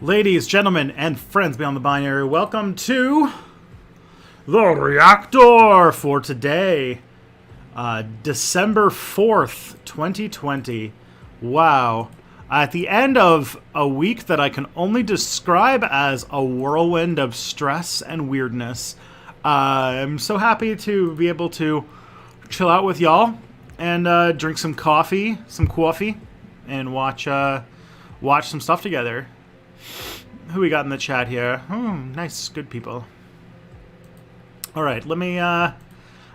Ladies, gentlemen, and friends beyond the binary, welcome to the Reactor for today, December 4th, 2020. Wow. At the end of a week that I can only describe as a whirlwind of stress and weirdness, I'm so happy to be able to chill out with y'all and drink some coffee, and watch some stuff together. Who we got in the chat here? Oh, nice, good people. All right, let me, I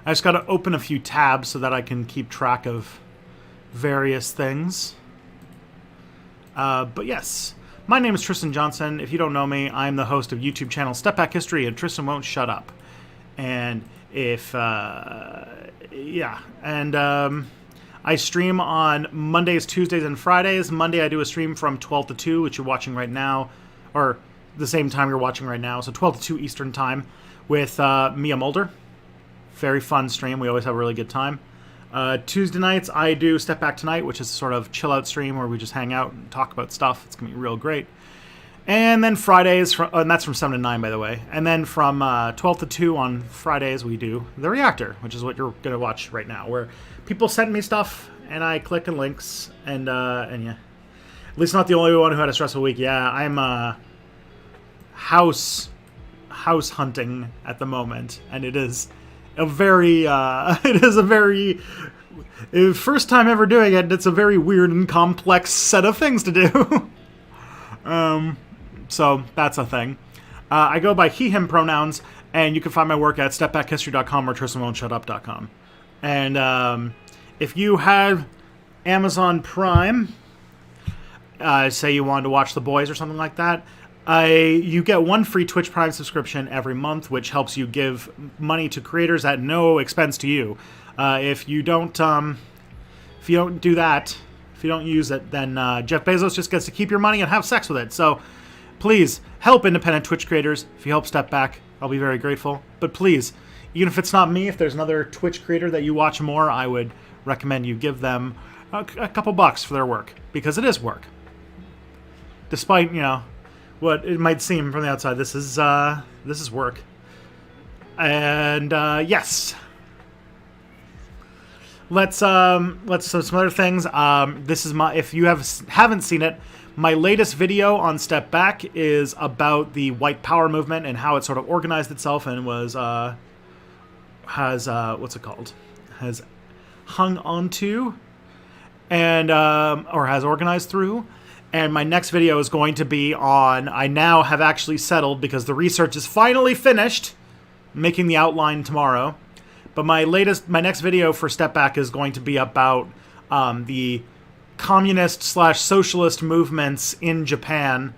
just got to open a few tabs so that I can keep track of various things. But yes, my name is Tristan Johnson. If you don't know me, I'm the host of YouTube channel Step Back History and Tristan Won't Shut Up. And if, I stream on Mondays, Tuesdays, and Fridays. Monday I do a stream from 12 to 2, which you're watching right now, or the same time you're watching right now, so 12 to 2 Eastern Time, with Mia Mulder. Very fun stream. We always have a really good time. Tuesday nights, I do Step Back Tonight, which is a sort of chill-out stream where we just hang out and talk about stuff. It's going to be real great. And then Fridays, and that's from 7 to 9, by the way. And then from 12 to 2 on Fridays, we do The Reactor, which is what you're going to watch right now, where people send me stuff, and I click on links, and yeah. At least not the only one who had a stressful week. Yeah, I'm house hunting at the moment, and it is a very first time ever doing it. It's a very weird and complex set of things to do. So that's a thing. I go by he, him pronouns, and you can find my work at stepbackhistory.com or TristamWon'tShutUp.com. And if you have Amazon Prime, say you wanted to watch The Boys or something like that, you get one free Twitch Prime subscription every month, which helps you give money to creators at no expense to you. If you don't do that, if you don't use it, then Jeff Bezos just gets to keep your money and have sex with it. So please help independent Twitch creators. If you help Step Back, I'll be very grateful. But please, even if it's not me, if there's another Twitch creator that you watch more, I would recommend you give them a couple bucks for their work, because it is work. Despite, what it might seem from the outside, this is work. And yes, let's some other things. This is if you haven't seen it, my latest video on Step Back is about the white power movement and how it sort of organized itself and has hung onto and or has organized through. And my next video is going to be on, I now have actually settled, because the research is finally finished, making the outline tomorrow. But my next video for Step Back is going to be about the communist/socialist movements in Japan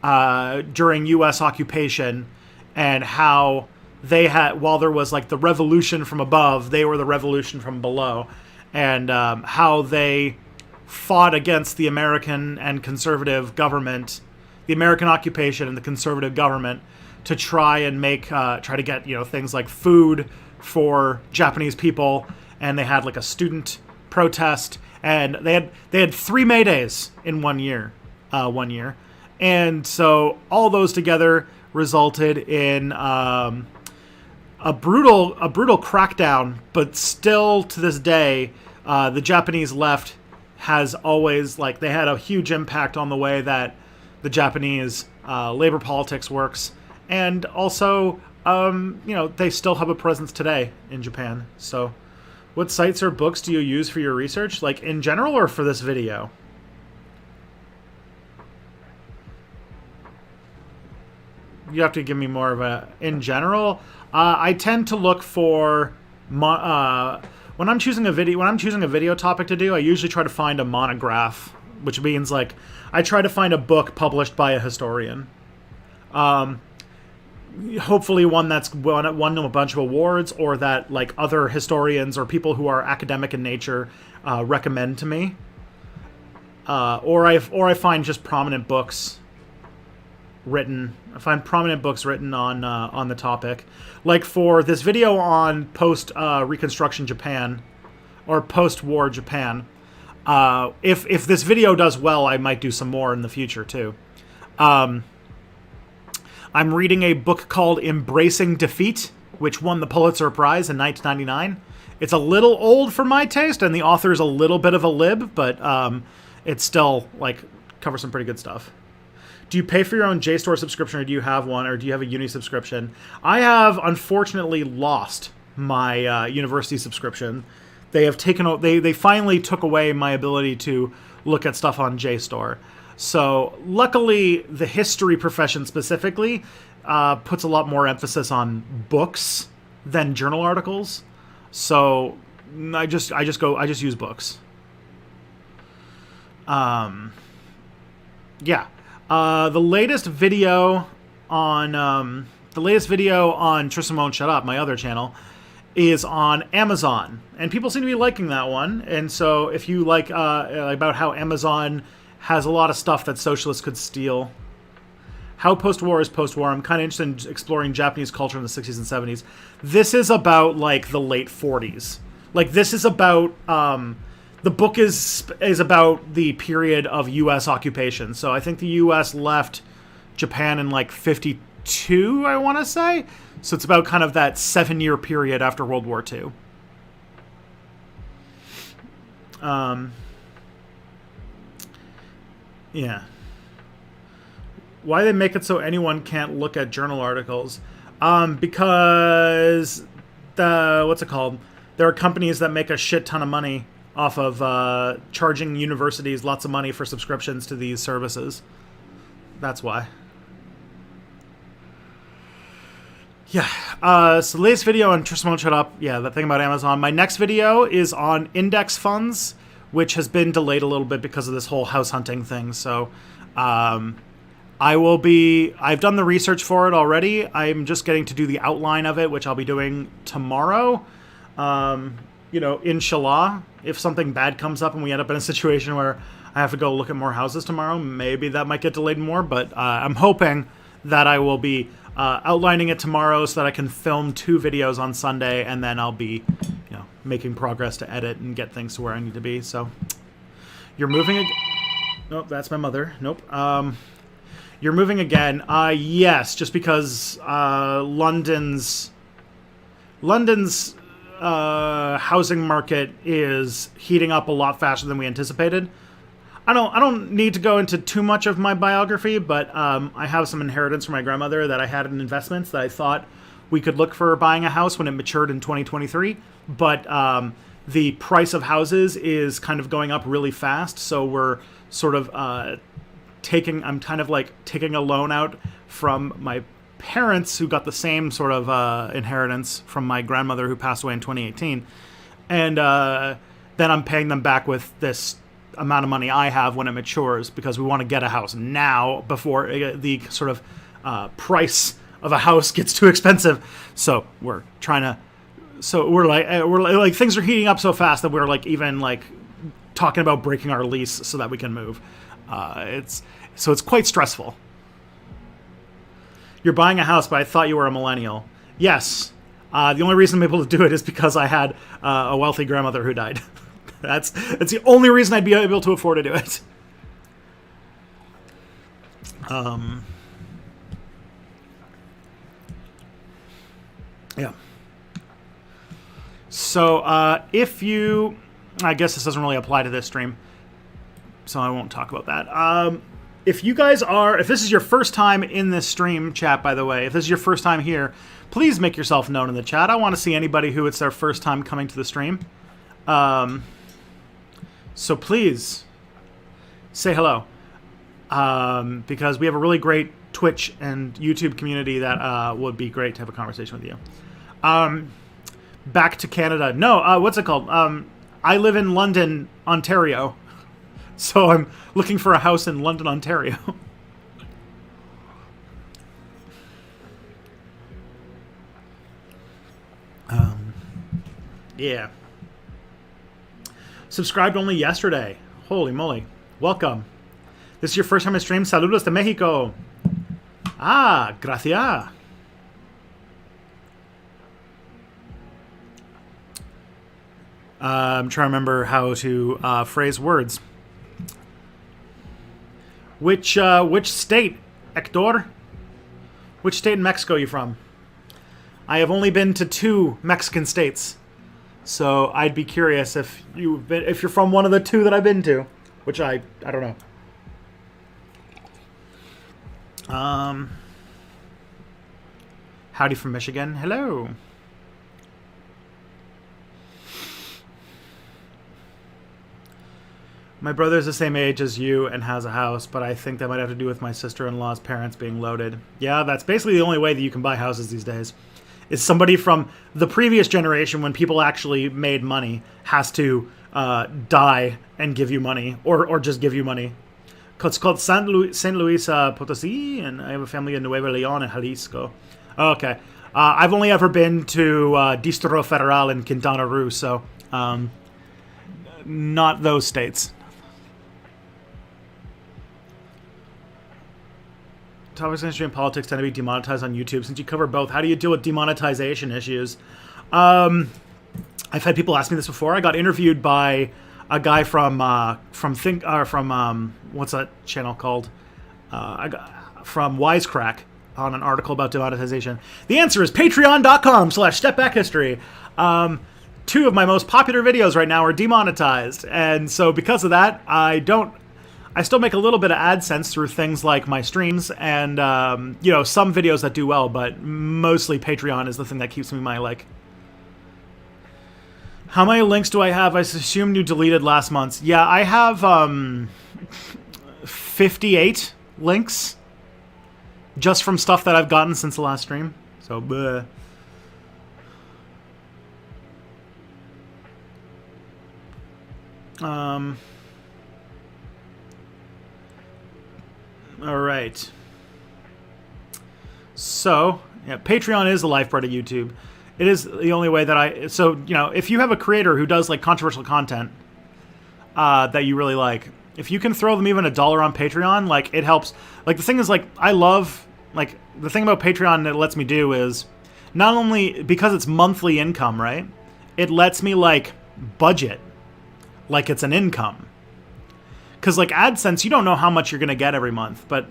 during U.S. occupation, and how they had, while there was like the revolution from above, they were the revolution from below, and how they fought against the American and conservative government, the American occupation and the conservative government, to try and try to get things like food for Japanese people. And they had like a student protest, and they had 3 May Days in 1 year, and so all those together resulted in a brutal crackdown. But still to this day, the Japanese left has always, they had a huge impact on the way that the Japanese labor politics works. And also, they still have a presence today in Japan. So what sites or books do you use for your research? Like in general or for this video? You have to give me more of a, in general. I tend to look for, when I'm choosing a video topic to do, I usually try to find a monograph, which means I try to find a book published by a historian. Hopefully one that's won a bunch of awards, or that other historians or people who are academic in nature recommend to me. Or I find just prominent books written. I find prominent books written on the topic. Like for this video on post-Reconstruction Japan, or post-war Japan, if this video does well, I might do some more in the future too. I'm reading a book called Embracing Defeat, which won the Pulitzer Prize in 1999. It's a little old for my taste, and the author is a little bit of a lib, but it still covers some pretty good stuff. Do you pay for your own JSTOR subscription, or do you have one, or do you have a uni subscription? I have unfortunately lost my university subscription. They have they finally took away my ability to look at stuff on JSTOR. So luckily, the history profession specifically puts a lot more emphasis on books than journal articles. So I just use books. Yeah. The latest video on Tristan Won't Shut Up, my other channel, is on Amazon, and people seem to be liking that one. And so if you like about how Amazon has a lot of stuff that socialists could steal. How post-war is post-war. I'm kind of interested in exploring Japanese culture in the 60s and 70s. This is about the late 40s. Like, this is about the book is about the period of U.S. occupation. So I think the U.S. left Japan in like 52, I want to say. So it's about kind of that 7-year period after World War II. Yeah. Why they make it so anyone can't look at journal articles? Because what's it called? There are companies that make a shit ton of money off of charging universities lots of money for subscriptions to these services. That's why. Yeah. So the latest video on Tristan won't shut up. Yeah, that thing about Amazon. My next video is on index funds, which has been delayed a little bit because of this whole house hunting thing. So I've done the research for it already. I'm just getting to do the outline of it, which I'll be doing tomorrow. Inshallah, if something bad comes up and we end up in a situation where I have to go look at more houses tomorrow, maybe that might get delayed more. But I'm hoping that I will be outlining it tomorrow so that I can film 2 videos on Sunday, and then I'll be, making progress to edit and get things to where I need to be. So you're moving. Nope, that's my mother. Nope. You're moving again. Yes, just because London's housing market is heating up a lot faster than we anticipated. I don't need to go into too much of my biography, but I have some inheritance from my grandmother that I had in investments that I thought we could look for buying a house when it matured in 2023. But the price of houses is kind of going up really fast, so we're sort of taking a loan out from my parents who got the same sort of inheritance from my grandmother who passed away in 2018. And then I'm paying them back with this amount of money I have when it matures, because we want to get a house now before the sort of price of a house gets too expensive. So we're like things are heating up so fast that we're like even like talking about breaking our lease so that we can move. It's quite stressful. You're buying a house, but I thought you were a millennial. Yes. The only reason I'm able to do it is because I had a wealthy grandmother who died. That's the only reason I'd be able to afford to do it. Yeah. So I guess this doesn't really apply to this stream, so I won't talk about that. If this is your first time in this stream chat, by the way, if this is your first time here, please make yourself known in the chat. I want to see anybody who it's their first time coming to the stream. So please say hello, because we have a really great Twitch and YouTube community that would be great to have a conversation with you. Back to Canada. No, what's it called? I live in London, Ontario. So I'm looking for a house in London, Ontario. Yeah. Subscribed only yesterday. Holy moly. Welcome. This is your first time in stream. Saludos de Mexico. Ah, gracias. I'm trying to remember how to phrase words. Which state, Hector? Which state in Mexico are you from? I have only been to 2 Mexican states, so I'd be curious if you're from one of the 2 that I've been to, which I don't know. Howdy from Michigan. Hello. My brother's the same age as you and has a house, but I think that might have to do with my sister-in-law's parents being loaded. Yeah, that's basically the only way that you can buy houses these days. Is somebody from the previous generation, when people actually made money, has to die and give you money, or just give you money. It's called San Luis Potosí, and I have a family in Nuevo León and Jalisco. Okay. I've only ever been to Distrito Federal in Quintana Roo, so not those states. Topics in history and politics tend to be demonetized on YouTube. Since you cover both, how do you deal with demonetization issues? I've had people ask me this before. I got interviewed by a guy from what's that channel called? From Wisecrack on an article about demonetization. The answer is patreon.com/stepbackhistory. 2 of my most popular videos right now are demonetized, and so because of that, I still make a little bit of AdSense through things like my streams and some videos that do well, but mostly Patreon is the thing that keeps me my How many links do I have? I assume you deleted last month's. Yeah, I have 58 links just from stuff that I've gotten since the last stream. So, bleh. All right. So, yeah, Patreon is the lifeblood of YouTube. It is the only way that if you have a creator who does controversial content that you really like, if you can throw them even $1 on Patreon, it helps. The thing is, I love, the thing about Patreon that it lets me do is not only because it's monthly income, right? It lets me budget like it's an income. Because AdSense, you don't know how much you're gonna get every month, but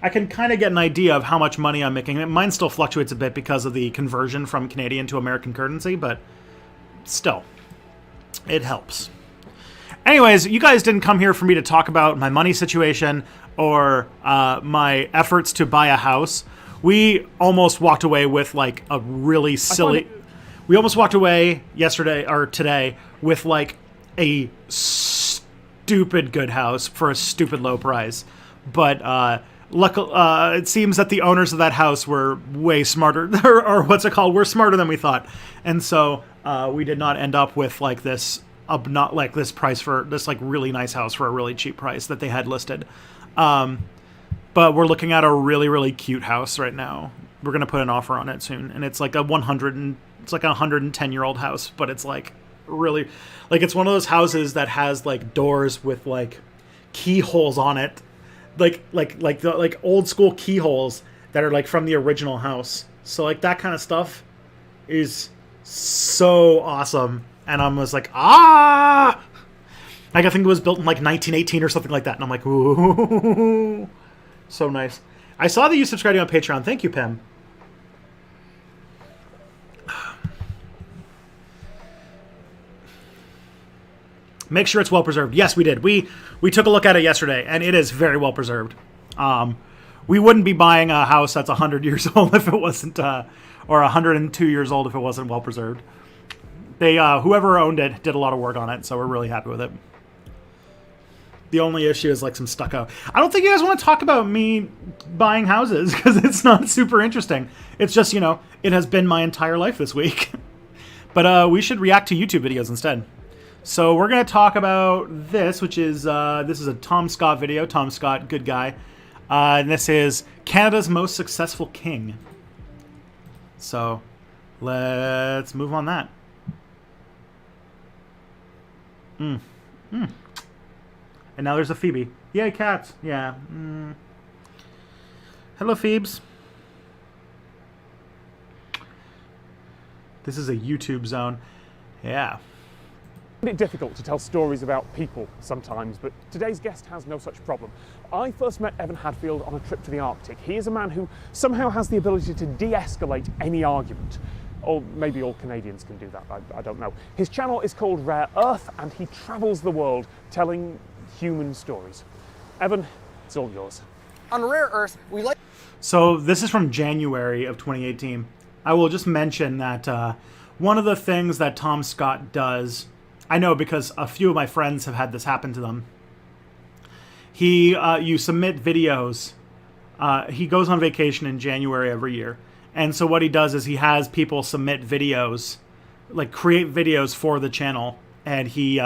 I can kind of get an idea of how much money I'm making. Mine still fluctuates a bit because of the conversion from Canadian to American currency, but still, it helps. Anyways, you guys didn't come here for me to talk about my money situation or my efforts to buy a house. We almost walked away with a really silly... We almost walked away yesterday or today with a stupid good house for a stupid low price. But luckily, it seems that the owners of that house were way smarter, or what's it called? We're smarter than we thought. And so we did not end up with this price for this really nice house for a really cheap price that they had listed. But we're looking at a really, really cute house right now. We're going to put an offer on it soon. And it's a 110-year-old house, but it's really, it's one of those houses that has doors with keyholes on it. The old school keyholes that are from the original house. So that kind of stuff is so awesome. And I was I think it was built in 1918 or something like that. And I'm ooh, so nice. I saw that you subscribed on Patreon. Thank you, Pam. Make sure it's well preserved. Yes, we did. We took a look at it yesterday, and it is very well preserved. We wouldn't be buying a house that's 100 years old if it wasn't, or 102 years old if it wasn't well preserved. They, whoever owned it did a lot of work on it, so we're really happy with it. The only issue is some stucco. I don't think you guys want to talk about me buying houses because it's not super interesting. It's just, it has been my entire life this week. But we should react to YouTube videos instead. So we're going to talk about this, which is, this is a Tom Scott video. Tom Scott, good guy. And this is Canada's most successful king. So let's move on that. And now there's a Phoebe. Yay, cats. Yeah. Hello, Phoebes. This is a YouTube zone. Yeah. It's difficult to tell stories about people sometimes, but today's guest has no such problem. I first met Evan Hadfield on a trip to the Arctic. He is a man who somehow has the ability to de-escalate any argument. Or maybe all Canadians can do that, I don't know. His channel is called Rare Earth, and he travels the world telling human stories. Evan, it's all yours. On Rare Earth, we like... So this is from January of 2018. I will just mention that one of the things that Tom Scott does, I know because a few of my friends have had this happen to them. You submit videos. He goes on vacation in January every year. And so what he does is he has people submit videos, create videos for the channel, and he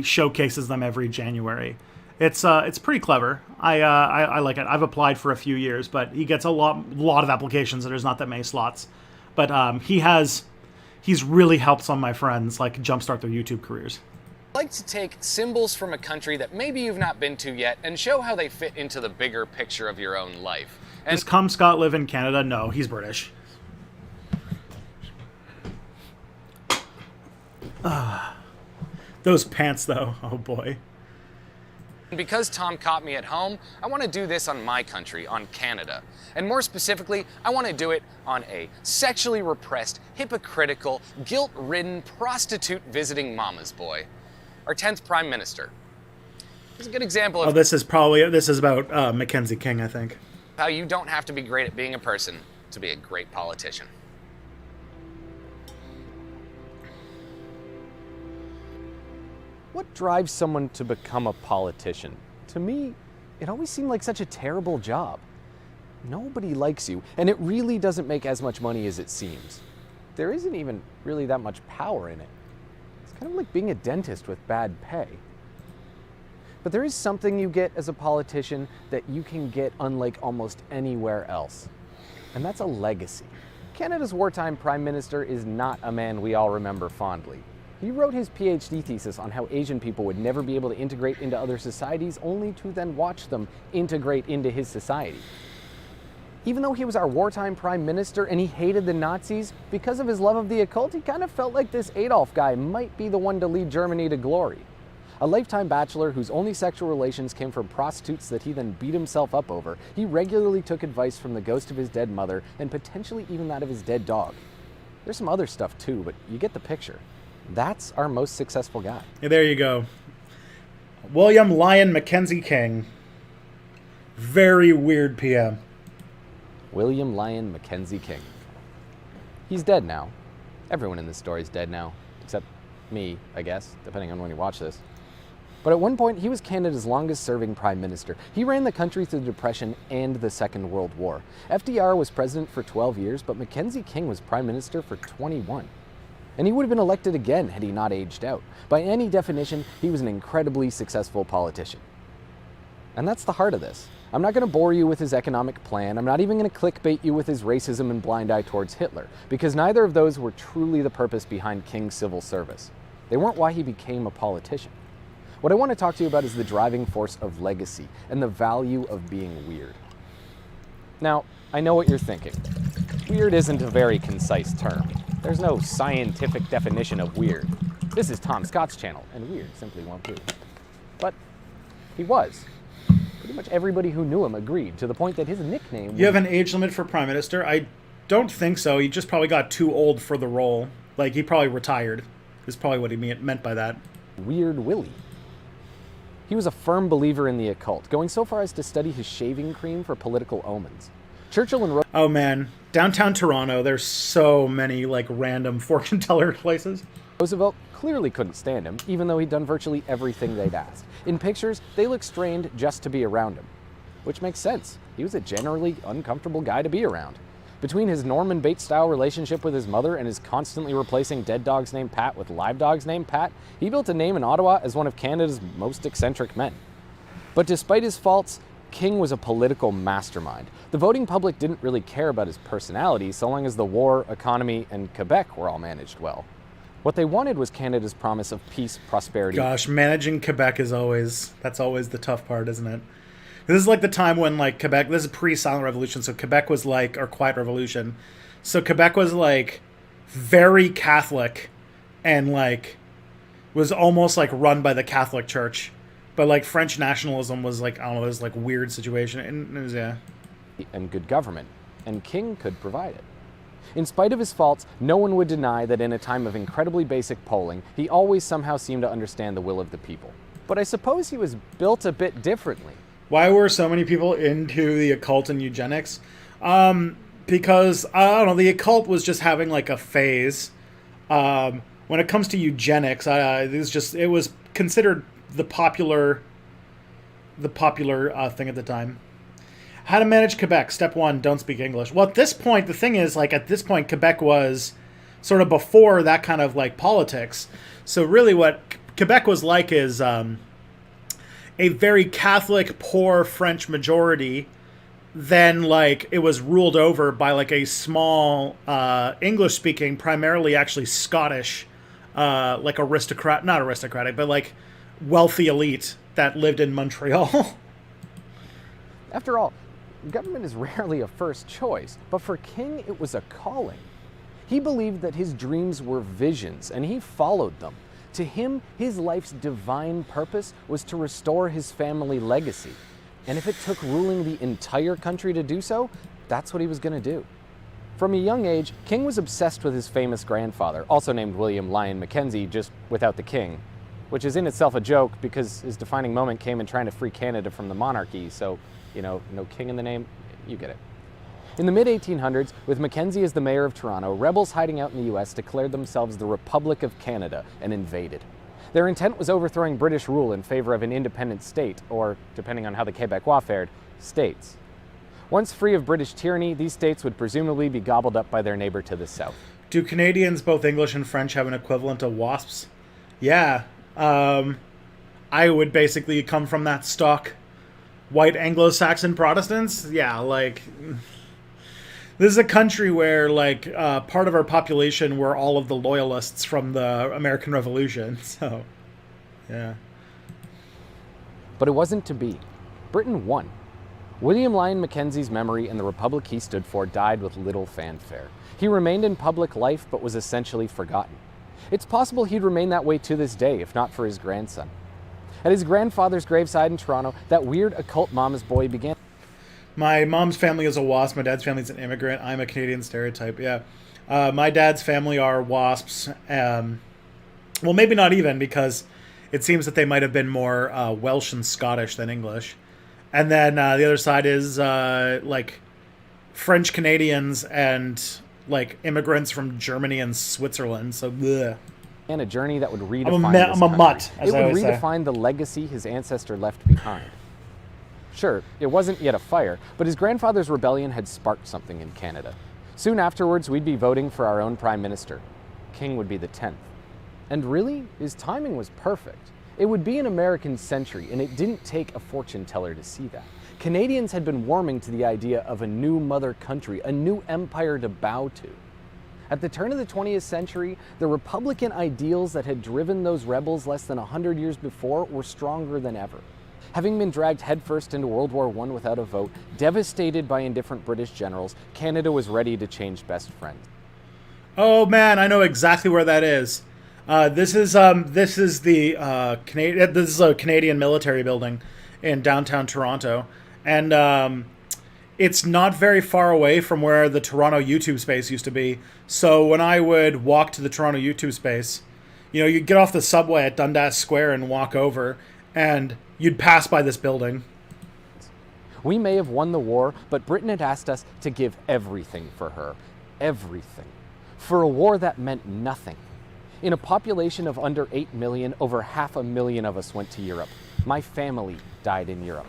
showcases them every January. It's pretty clever. I like it. I've applied for a few years, but he gets a lot of applications, and there's not that many slots. But he's really helped some of my friends jumpstart their YouTube careers. I'd like to take symbols from a country that maybe you've not been to yet and show how they fit into the bigger picture of your own life. And does Tom Scott live in Canada? No, he's British. Those pants, though. Oh, boy. And because Tom caught me at home, I want to do this on my country, on Canada. And more specifically, I want to do it on a sexually repressed, hypocritical, guilt-ridden, prostitute-visiting mama's boy. Our 10th Prime Minister. It's a good example of this is about Mackenzie King, I think. how you don't have to be great at being a person to be a great politician. What drives someone to become a politician? To me, it always seemed like such a terrible job. Nobody likes you, and it really doesn't make as much money as it seems. There isn't even really that much power in it. It's kind of like being a dentist with bad pay. But there is something you get as a politician that you can get unlike almost anywhere else, and that's a legacy. Canada's wartime Prime Minister is not a man we all remember fondly. He wrote his PhD thesis on how Asian people would never be able to integrate into other societies, only to then watch them integrate into his society. Even though he was our wartime Prime Minister and he hated the Nazis, because of his love of the occult, he kind of felt like this Adolf guy might be the one to lead Germany to glory. A lifetime bachelor whose only sexual relations came from prostitutes that he then beat himself up over, he regularly took advice from the ghost of his dead mother and potentially even that of his dead dog. There's some other stuff too, but you get the picture. That's our most successful guy. Yeah, there you go. William Lyon Mackenzie King. Very weird PM. William Lyon Mackenzie King. He's dead now. Everyone in this story is dead now, except me, I guess, depending on when you watch this. But at one point, he was Canada's longest-serving Prime Minister. He ran the country through the Depression and the Second World War. FDR was president for 12 years, but Mackenzie King was Prime Minister for 21. And he would have been elected again had he not aged out. By any definition, he was an incredibly successful politician. And that's the heart of this. I'm not going to bore you with his economic plan. I'm not even going to clickbait you with his racism and blind eye towards Hitler, because neither of those were truly the purpose behind King's civil service. They weren't why he became a politician. What I want to talk to you about is the driving force of legacy and the value of being weird. Now, I know what you're thinking. Weird isn't a very concise term. There's no scientific definition of weird. This is Tom Scott's channel, and weird simply won't do. But he was. Pretty much everybody who knew him agreed, to the point that his nickname was... You have an age limit for Prime Minister? I don't think so. He just probably got too old for the role. Like, he probably retired, is probably what he meant by that. Weird Willie. He was a firm believer in the occult, going so far as to study his shaving cream for political omens. Churchill and Oh man, downtown Toronto, there's so many like random fortune teller places. Roosevelt clearly couldn't stand him, even though he'd done virtually everything they'd asked. In pictures, they look strained just to be around him. Which makes sense. He was a generally uncomfortable guy to be around. Between his Norman Bates-style relationship with his mother and his constantly replacing dead dogs named Pat with live dogs named Pat, he built a name in Ottawa as one of Canada's most eccentric men. But despite his faults, King was a political mastermind. The voting public didn't really care about his personality so long as the war, economy, and Quebec were all managed well. What they wanted was Canada's promise of peace, prosperity. Gosh, managing Quebec is that's always the tough part, isn't it? This is like the time when like Quebec, this is pre-Silent Revolution, so Quebec was like, or Quiet Revolution. So Quebec was like very Catholic and like was almost like run by the Catholic Church. But like French nationalism was like, I don't know, it was like weird situation. And it was, yeah. And good government. And King could provide it. In spite of his faults, no one would deny that in a time of incredibly basic polling, he always somehow seemed to understand the will of the people. But I suppose he was built a bit differently. Why were so many people into the occult and eugenics? Because, I don't know, the occult was just having like a phase. When it comes to eugenics, it was considered the popular thing at the time. How to manage Quebec. Step 1, don't speak English. Well, at this point, the thing is, like, at this point, Quebec was sort of before that kind of, like, politics. So really what Quebec was like is a very Catholic, poor French majority. Then, like, it was ruled over by, like, a small English-speaking, primarily actually Scottish, like, not aristocratic, but, like, wealthy elite that lived in Montreal. After all, government is rarely a first choice, but for King, it was a calling. He believed that his dreams were visions, and he followed them. To him, his life's divine purpose was to restore his family legacy. And if it took ruling the entire country to do so, that's what he was going to do. From a young age, King was obsessed with his famous grandfather, also named William Lyon Mackenzie, just without the king, which is in itself a joke because his defining moment came in trying to free Canada from the monarchy, so, no king in the name, you get it. In the mid-1800s, with Mackenzie as the mayor of Toronto, rebels hiding out in the US declared themselves the Republic of Canada and invaded. Their intent was overthrowing British rule in favor of an independent state, or, depending on how the Quebecois fared, states. Once free of British tyranny, these states would presumably be gobbled up by their neighbor to the south. Do Canadians, both English and French, have an equivalent to WASPs? Yeah. I would basically come from that stock. White Anglo-Saxon Protestants? Yeah, this is a country where, part of our population were all of the loyalists from the American Revolution, so, yeah. But it wasn't to be. Britain won. William Lyon Mackenzie's memory and the republic he stood for died with little fanfare. He remained in public life, but was essentially forgotten. It's possible he'd remain that way to this day, if not for his grandson. At his grandfather's graveside in Toronto, that weird occult mama's boy began. My mom's family is a WASP. My dad's family is an immigrant. I'm a Canadian stereotype, yeah. My dad's family are WASPs. Well, maybe not even, because it seems that they might have been more Welsh and Scottish than English. And then the other side is, French Canadians and, immigrants from Germany and Switzerland. So, bleh. And a journey that would redefine I'm a mutt, as I would always say. redefine the legacy his ancestor left behind. Sure, it wasn't yet a fire, but his grandfather's rebellion had sparked something in Canada. Soon afterwards, we'd be voting for our own prime minister. King would be the 10th. And really, his timing was perfect. It would be an American century, and it didn't take a fortune teller to see that. Canadians had been warming to the idea of a new mother country, a new empire to bow to. At the turn of the 20th century, the Republican ideals that had driven those rebels less than 100 years before were stronger than ever. Having been dragged headfirst into World War I without a vote, devastated by indifferent British generals, Canada was ready to change best friends. Oh man, I know exactly where that is. This is a Canadian military building in downtown Toronto, and it's not very far away from where the Toronto YouTube space used to be. So when I would walk to the Toronto YouTube space, you'd get off the subway at Dundas Square and walk over, and you'd pass by this building. We may have won the war, but Britain had asked us to give everything for her. Everything. For a war that meant nothing. In a population of under 8 million, over 500,000 of us went to Europe. My family died in Europe.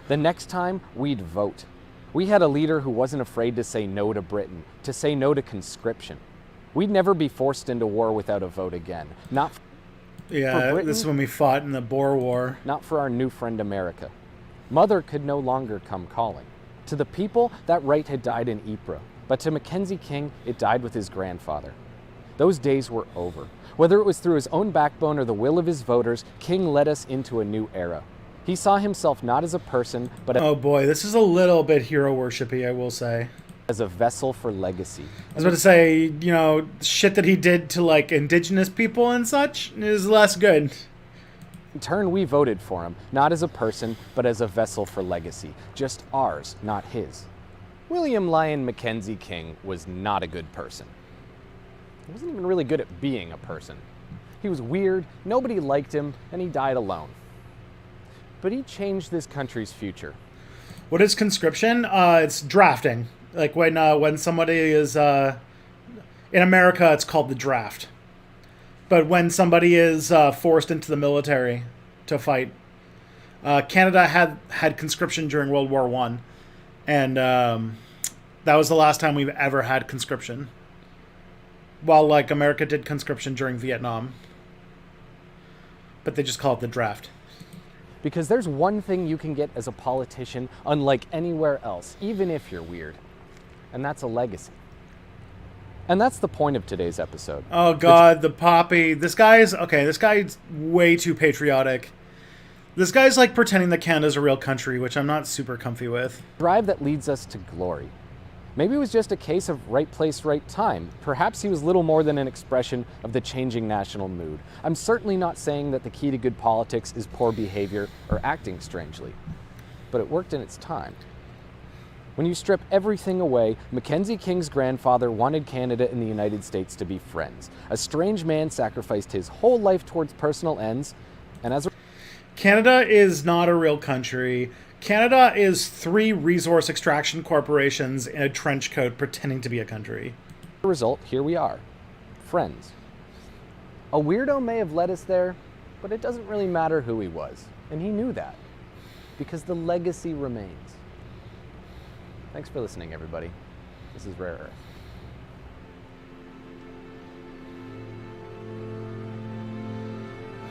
The next time, we'd vote. We had a leader who wasn't afraid to say no to Britain, to say no to conscription. We'd never be forced into war without a vote again. Not for Britain, this is when we fought in the Boer War. Not for our new friend America. Mother could no longer come calling. To the people, that right had died in Ypres. But to Mackenzie King, it died with his grandfather. Those days were over. Whether it was through his own backbone or the will of his voters, King led us into a new era. He saw himself not as a person, but oh boy, this is a little bit hero worshipy, I will say. As a vessel for legacy. I was about to say, shit that he did to indigenous people and such is less good. In turn, we voted for him, not as a person, but as a vessel for legacy. Just ours, not his. William Lyon Mackenzie King was not a good person. He wasn't even really good at being a person. He was weird, nobody liked him, and he died alone. But he changed this country's future. What is conscription? It's drafting. When somebody is in America, it's called the draft. But when somebody is forced into the military to fight, Canada had conscription during World War I, and that was the last time we've ever had conscription. While America did conscription during Vietnam, but they just call it the draft. Because there's one thing you can get as a politician unlike anywhere else, even if you're weird. And that's a legacy. And that's the point of today's episode. Oh God, the poppy. This guy's way too patriotic. This guy's pretending that Canada's a real country, which I'm not super comfy with. Drive that leads us to glory. Maybe it was just a case of right place, right time. Perhaps he was little more than an expression of the changing national mood. I'm certainly not saying that the key to good politics is poor behavior or acting strangely, but it worked in its time. When you strip everything away, Mackenzie King's grandfather wanted Canada and the United States to be friends. A strange man sacrificed his whole life towards personal ends, and as a Canada is not a real country. Canada is 3 resource extraction corporations in a trench coat pretending to be a country. result, here we are, friends. A weirdo may have led us there, but it doesn't really matter who he was, and he knew that, because the legacy remains. Thanks for listening, everybody. This is Rare Earth.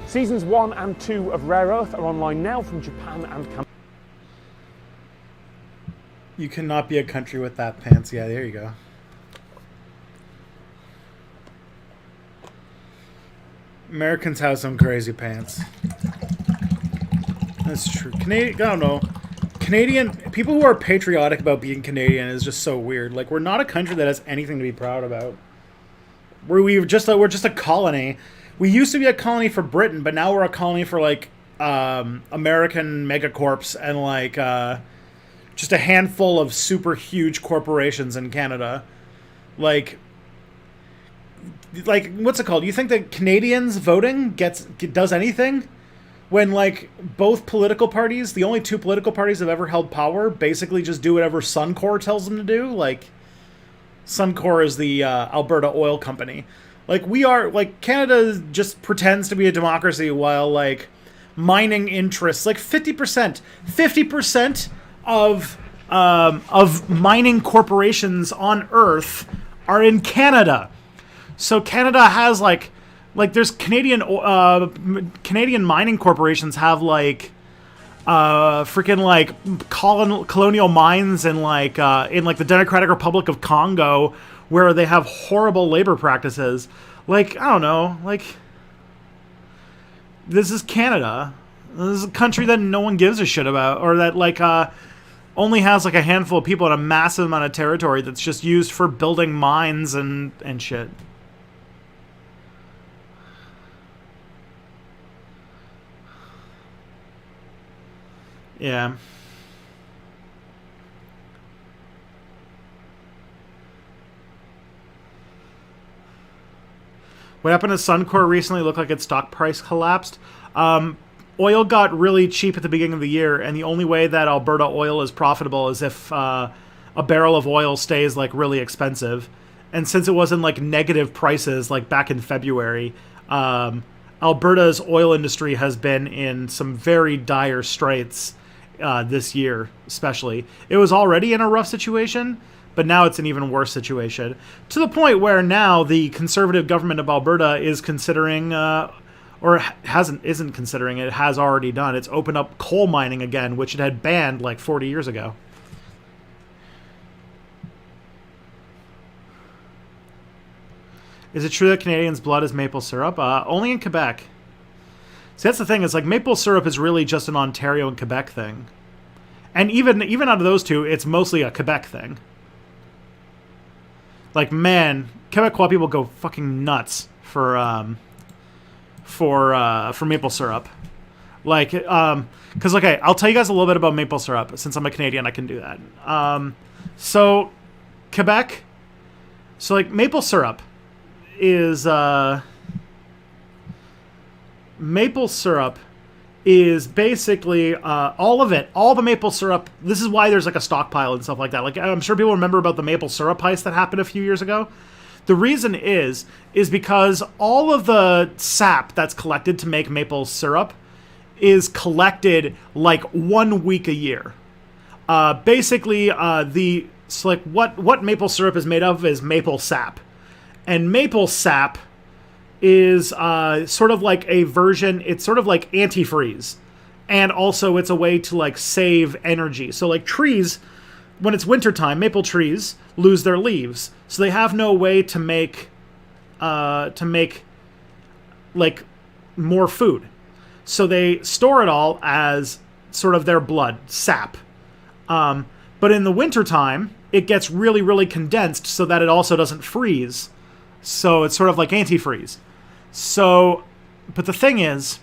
Seasons 1 and 2 of Rare Earth are online now from Japan and Cambodia. You cannot be a country with that pants. Yeah, there you go. Americans have some crazy pants. That's true. Canadian, I don't know. Canadian people who are patriotic about being Canadian is just so weird. Like, we're not a country that has anything to be proud about. We're just a colony. We used to be a colony for Britain, but now we're a colony for like American megacorps and like just a handful of super huge corporations in Canada. Like what's it called? You think that Canadians voting does anything? When, like, both political parties, the only 2 political parties that have ever held power, basically just do whatever Suncor tells them to do. Like, Suncor is the Alberta oil company. Like, Canada just pretends to be a democracy while, like, mining interests, like 50% of mining corporations on Earth are in Canada. So Canada has, like there's Canadian mining corporations have freaking like colonial mines in the Democratic Republic of Congo, where they have horrible labor practices. Like, I don't know, like, this is Canada. This is a country that no one gives a shit about, or that only has like a handful of people and a massive amount of territory that's just used for building mines and shit. Yeah. What happened to Suncor recently looked like its stock price collapsed. Oil got really cheap at the beginning of the year, and the only way that Alberta oil is profitable is if a barrel of oil stays like really expensive. And since it wasn't like negative prices like back in February, Alberta's oil industry has been in some very dire straits. This year, especially. It was already in a rough situation, but now it's an even worse situation. To the point where now the Conservative government of Alberta is considering, isn't considering it, has already done. It's opened up coal mining again, which it had banned like 40 years ago. Is it true that Canadians' blood is maple syrup? Only in Quebec. See, that's the thing, is like maple syrup is really just an Ontario and Quebec thing. And even out of those 2, it's mostly a Quebec thing. Like, man, Quebecois people go fucking nuts for maple syrup. Like, because, okay, I'll tell you guys a little bit about maple syrup. Since I'm a Canadian, I can do that. So, Quebec, so like maple syrup is basically all of it, all the maple syrup. This is why there's like a stockpile and stuff like that. Like, I'm sure people remember about the maple syrup heist that happened a few years ago. The reason is because all of the sap that's collected to make maple syrup is collected like 1 week a year. What maple syrup is made of is maple sap. And maple sap is sort of like a version, it's sort of like antifreeze. And also it's a way to like save energy. So like trees, when it's wintertime, maple trees lose their leaves. So they have no way to make like more food. So they store it all as sort of their blood, sap. But in the wintertime, it gets really, really condensed so that it also doesn't freeze. So it's sort of like antifreeze. So, but the thing is,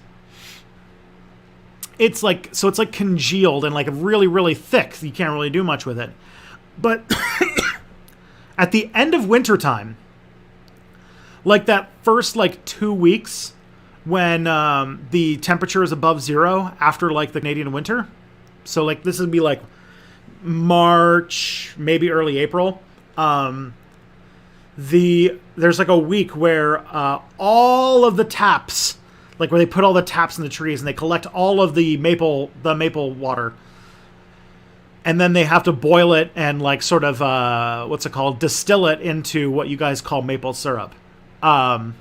it's like congealed and like really, really thick. You can't really do much with it. But at the end of wintertime, like that first like 2 weeks when the temperature is above zero after like the Canadian winter. So like this would be like March, maybe early April. There's like a week where all of the taps, like where they put all the taps in the trees and they collect all of the maple water. And then they have to boil it and like sort of distill it into what you guys call maple syrup. So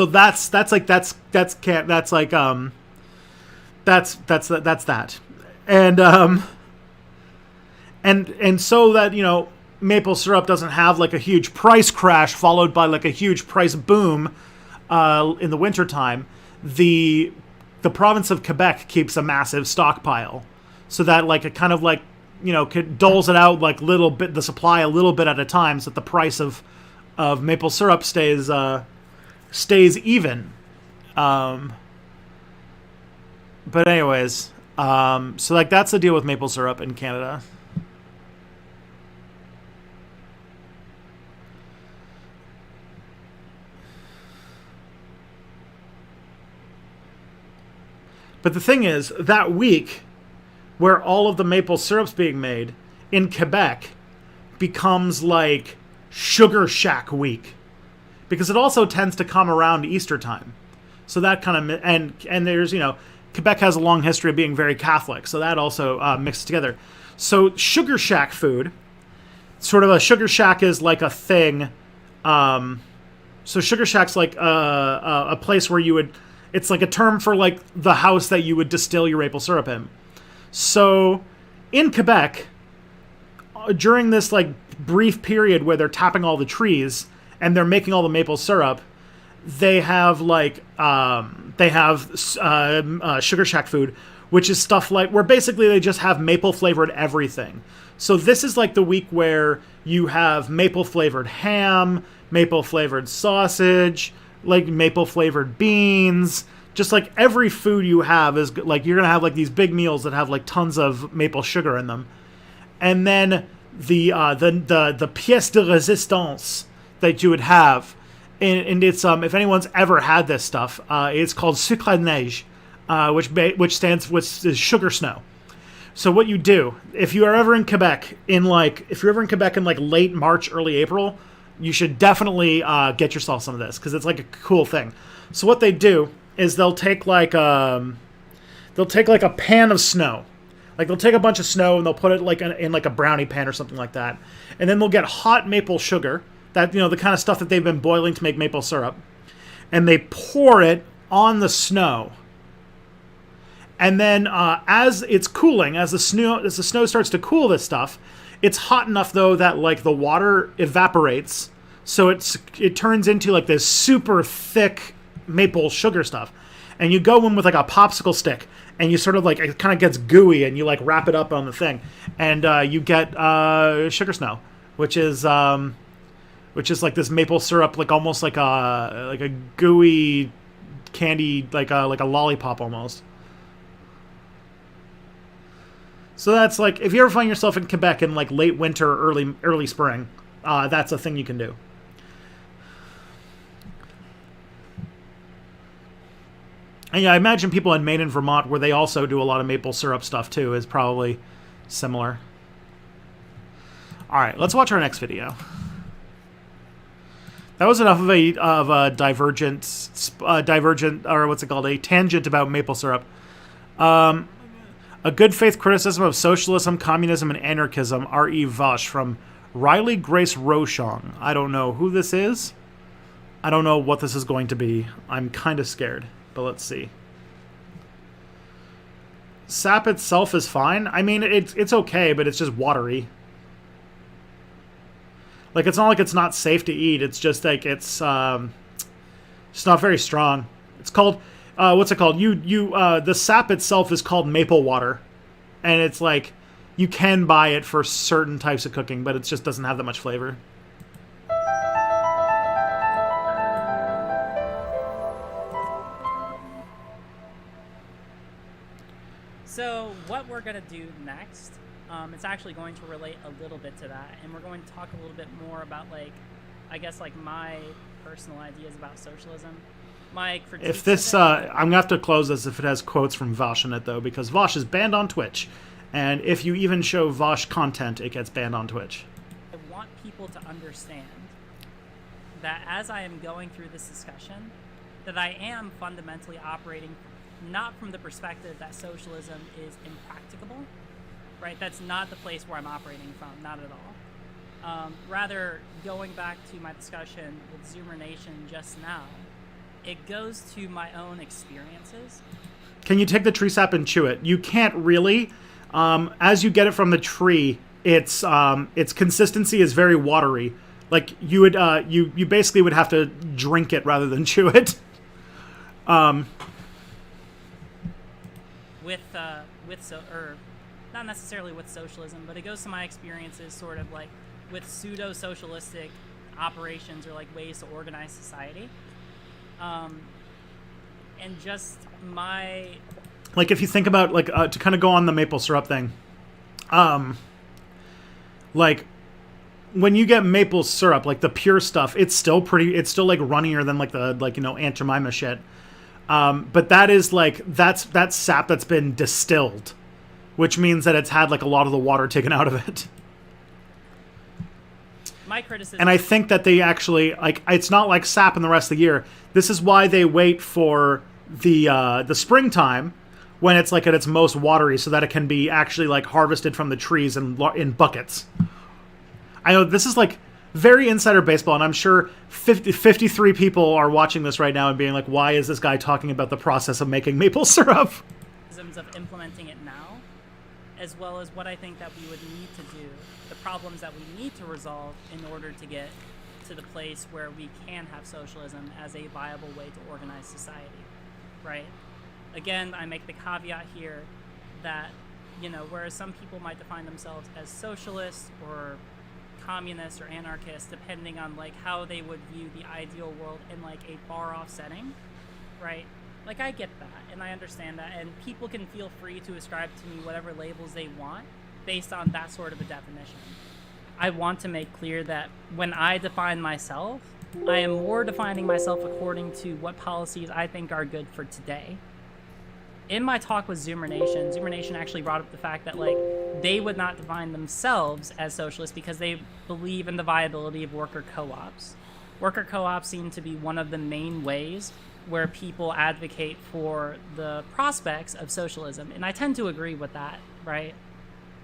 that's that. And so that, you know, maple syrup doesn't have like a huge price crash followed by like a huge price boom in the wintertime, the province of Quebec keeps a massive stockpile so that like it kind of like, you know, doles it out like little bit, the supply a little bit at a time, so that the price of maple syrup stays even. But anyways, so like that's the deal with maple syrup in Canada. But the thing is, that week where all of the maple syrup's being made in Quebec becomes like Sugar Shack week, because it also tends to come around Easter time. So that kind of, and there's, you know, Quebec has a long history of being very Catholic, so that also mixes together. So Sugar Shack food, sort of a Sugar Shack is like a thing. So Sugar Shack's like a place where you would, it's like a term for like the house that you would distill your maple syrup in. So in Quebec, during this like brief period where they're tapping all the trees and they're making all the maple syrup, they have like Sugar Shack food, which is stuff like where basically they just have maple flavored everything. So this is like the week where you have maple flavored ham, maple flavored sausage, like maple flavored beans. Just like every food you have is like, you're gonna have like these big meals that have like tons of maple sugar in them. And then the pièce de résistance that you would have, and it's if anyone's ever had this stuff, it's called sucre neige, which is sugar snow. So what you do if you're ever in Quebec in like late March, early April, you should definitely get yourself some of this, because it's like a cool thing. So what they do is they'll take like a pan of snow. Like they'll take a bunch of snow and they'll put it like in like a brownie pan or something like that. And then they'll get hot maple sugar, that, you know, the kind of stuff that they've been boiling to make maple syrup. And they pour it on the snow. And then as it's cooling, as the snow starts to cool this stuff, it's hot enough though that like the water evaporates. So it turns into like this super thick maple sugar stuff. And you go in with like a popsicle stick and you sort of like, it kind of gets gooey and you like wrap it up on the thing. And you get sugar snow, which is like this maple syrup, like almost like a gooey candy, like a lollipop almost. So that's like, if you ever find yourself in Quebec in like late winter, early spring, that's a thing you can do. And yeah, I imagine people in Maine and Vermont, where they also do a lot of maple syrup stuff too, is probably similar. All right, let's watch our next video. That was enough of a divergent, or what's it called, a tangent about maple syrup. A good faith criticism of socialism, communism, and anarchism, R.E. Vosh, from Riley Grace Rochon. I don't know who this is. I don't know what this is going to be. I'm kind of scared, but let's see. Sap itself is fine. I mean, it's okay, but it's just watery. Like, it's not like it's not safe to eat. It's just like it's not very strong. It's called what's it called? The sap itself is called maple water, and it's like you can buy it for certain types of cooking, but it just doesn't have that much flavor. So what we're going to do next, it's actually going to relate a little bit to that, and we're going to talk a little bit more about, like, I guess, like, my personal ideas about socialism. My critique. If this, I'm going to have to close this if it has quotes from Vosh in it, though, because Vosh is banned on Twitch. And if you even show Vosh content, it gets banned on Twitch. I want people to understand that as I am going through this discussion, that I am fundamentally operating not from the perspective that socialism is impracticable, right? That's not the place where I'm operating from, not at all. Rather, going back to my discussion with Zoomer Nation just now, it goes to my own experiences. Can you take the tree sap and chew it? You can't really. As you get it from the tree, its consistency is very watery. Like you would, you basically would have to drink it rather than chew it. Or not necessarily with socialism, but it goes to my experiences sort of like with pseudo-socialistic operations or like ways to organize society. And just my... Like if you think about, like, to kind of go on the maple syrup thing, like when you get maple syrup, like the pure stuff, it's still like runnier than like the, like, you know, Aunt Jemima shit. But that is like, that's sap that's been distilled, which means that it's had like a lot of the water taken out of it. My criticism. And I think that they actually, like, it's not like sap in the rest of the year. This is why they wait for the springtime when it's like at its most watery, so that it can be actually like harvested from the trees in buckets. I know this is like very insider baseball, and I'm sure 53 people are watching this right now and being like, why is this guy talking about the process of making maple syrup? Of implementing it now, as well as what I think that we would need to do, the problems that we need to resolve in order to get to the place where we can have socialism as a viable way to organize society, right? Again, I make the caveat here that, you know, whereas some people might define themselves as socialists or communists or anarchists, depending on like how they would view the ideal world in like a far-off setting, right? Like, I get that, and I understand that, and people can feel free to ascribe to me whatever labels they want based on that sort of a definition. I want to make clear that when I define myself, I am more defining myself according to what policies I think are good for today. In my talk with Zoomer Nation actually brought up the fact that, like, they would not define themselves as socialists because they believe in the viability of worker co-ops. Worker co-ops seem to be one of the main ways where people advocate for the prospects of socialism. And I tend to agree with that, right?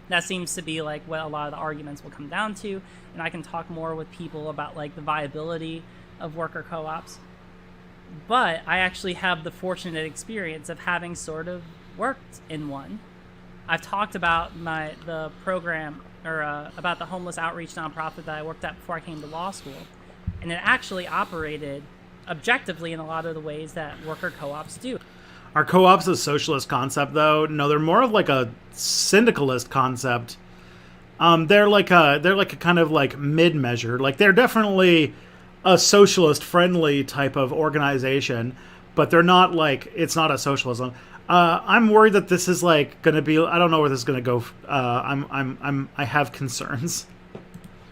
That seems to be like what a lot of the arguments will come down to. And I can talk more with people about like the viability of worker co-ops. But I actually have the fortunate experience of having sort of worked in one. I've talked about the program, or about the homeless outreach nonprofit that I worked at before I came to law school. And it actually operated objectively in a lot of the ways that worker co-ops do. Are co-ops a socialist concept, though? No, they're more of like a syndicalist concept. They're like a kind of like mid-measure. Like, they're definitely a socialist-friendly type of organization, but they're not like, it's not a socialism. I'm worried that this is like going to be, I don't know where this is going to go. I have concerns.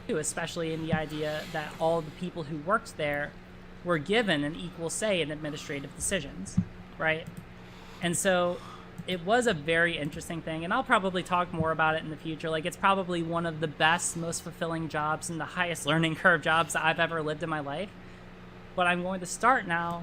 Especially in the idea that all the people who worked there were given an equal say in administrative decisions, right? And so it was a very interesting thing, and I'll probably talk more about it in the future. Like, it's probably one of the best, most fulfilling jobs and the highest learning curve jobs that I've ever lived in my life. But I'm going to start now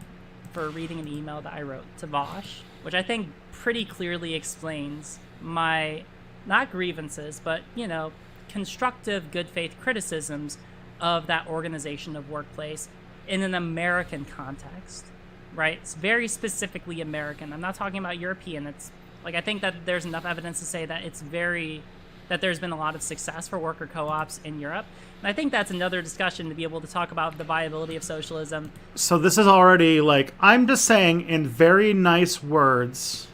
for reading an email that I wrote to Vosh, which I think pretty clearly explains my, not grievances, but, you know, constructive, good faith criticisms of that organization of workplace in an American context, right? It's very specifically American. I'm not talking about European. It's like, I think that there's enough evidence to say that that there's been a lot of success for worker co-ops in Europe. And I think that's another discussion to be able to talk about the viability of socialism. So this is already like, I'm just saying in very nice words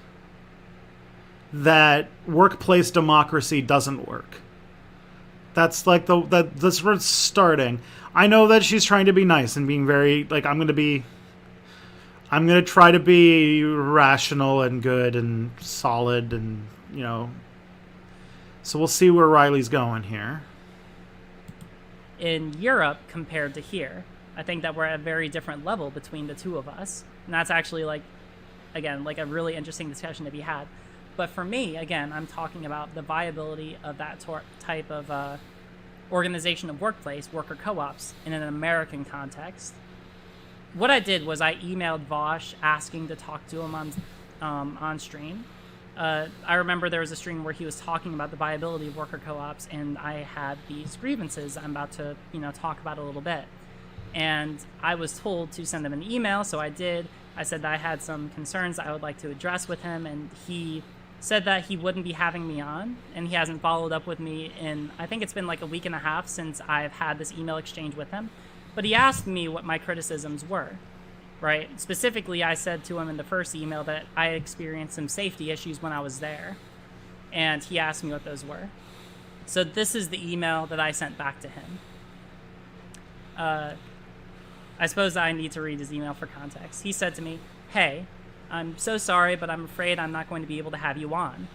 that workplace democracy doesn't work. That's like that's where it's starting. I know that she's trying to be nice and being very like I'm gonna try to be rational and good and solid and so we'll see where Riley's going here. In Europe compared to here, I think that we're at a very different level between the two of us. And that's actually like a really interesting discussion to be had. But for me, again, I'm talking about the viability of that type of organization of workplace, worker co-ops, in an American context. What I did was I emailed Vosh asking to talk to him on stream. I remember there was a stream where he was talking about the viability of worker co-ops, and I had these grievances I'm about to talk about a little bit. And I was told to send him an email, so I did. I said that I had some concerns that I would like to address with him, and he said that he wouldn't be having me on, and he hasn't followed up with me in, I think it's been like a week and a half since I've had this email exchange with him. But he asked me what my criticisms were, right? Specifically, I said to him in the first email that I experienced some safety issues when I was there, and he asked me what those were. So this is the email that I sent back to him. I suppose I need to read his email for context. He said to me, "Hey, I'm so sorry, but I'm afraid I'm not going to be able to have you on.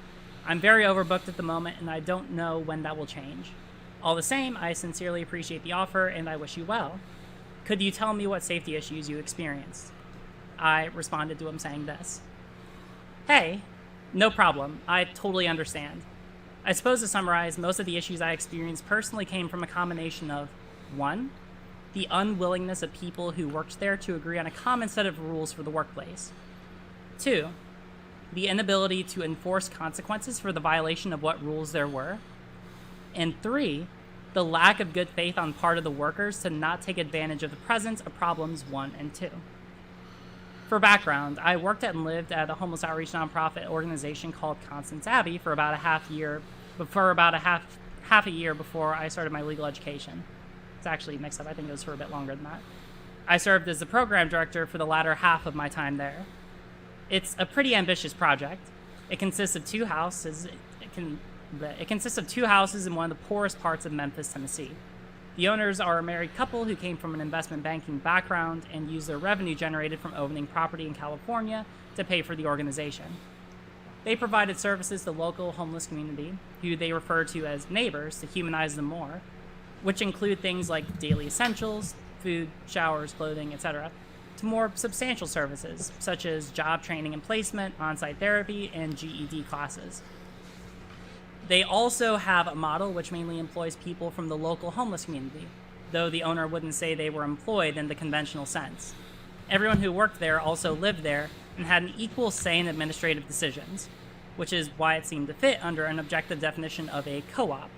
I'm very overbooked at the moment, and I don't know when that will change. All the same, I sincerely appreciate the offer, and I wish you well. Could you tell me what safety issues you experienced?" I responded to him saying this: "Hey, no problem. I totally understand. I suppose to summarize, most of the issues I experienced personally came from a combination of 1. The unwillingness of people who worked there to agree on a common set of rules for the workplace. 2. The inability to enforce consequences for the violation of what rules there were. And 3. The lack of good faith on part of the workers to not take advantage of the presence of problems 1 and 2. For background, I worked and lived at a homeless outreach nonprofit organization called Constance Abbey for about a half a year before I started my legal education. It's actually mixed up. I think it was for a bit longer than that. I served as the program director for the latter half of my time there. It's a pretty ambitious project. It consists of 2 houses. It consists of 2 houses in one of the poorest parts of Memphis, Tennessee. The owners are a married couple who came from an investment banking background and used their revenue generated from owning property in California to pay for the organization. They provided services to the local homeless community, who they refer to as neighbors to humanize them more, which include things like daily essentials, food, showers, clothing, etc., to more substantial services, such as job training and placement, on-site therapy, and GED classes. They also have a model which mainly employs people from the local homeless community, though the owner wouldn't say they were employed in the conventional sense. Everyone who worked there also lived there and had an equal say in administrative decisions, which is why it seemed to fit under an objective definition of a co-op.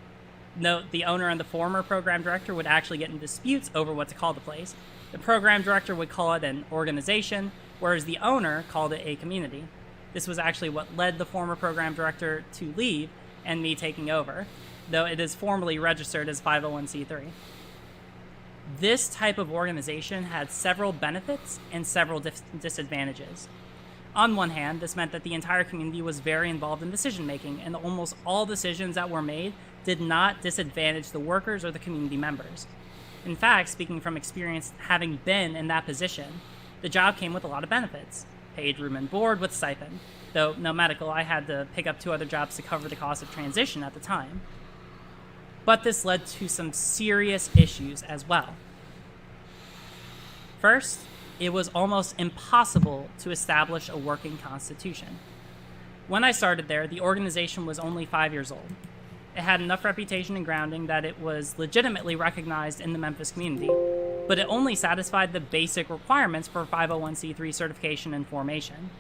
Note, the owner and the former program director would actually get in disputes over what to call the place. The program director would call it an organization, whereas the owner called it a community. This was actually what led the former program director to leave and me taking over, though it is formally registered as 501c3. This type of organization had several benefits and several disadvantages. On one hand, this meant that the entire community was very involved in decision making, and almost all decisions that were made did not disadvantage the workers or the community members. In fact, speaking from experience having been in that position, the job came with a lot of benefits. Paid room and board with stipend, though no medical. I had to pick up 2 other jobs to cover the cost of transition at the time. But this led to some serious issues as well. First, it was almost impossible to establish a working constitution. When I started there, the organization was only 5 years old. It had enough reputation and grounding that it was legitimately recognized in the Memphis community, but it only satisfied the basic requirements for 501c3 certification and formation.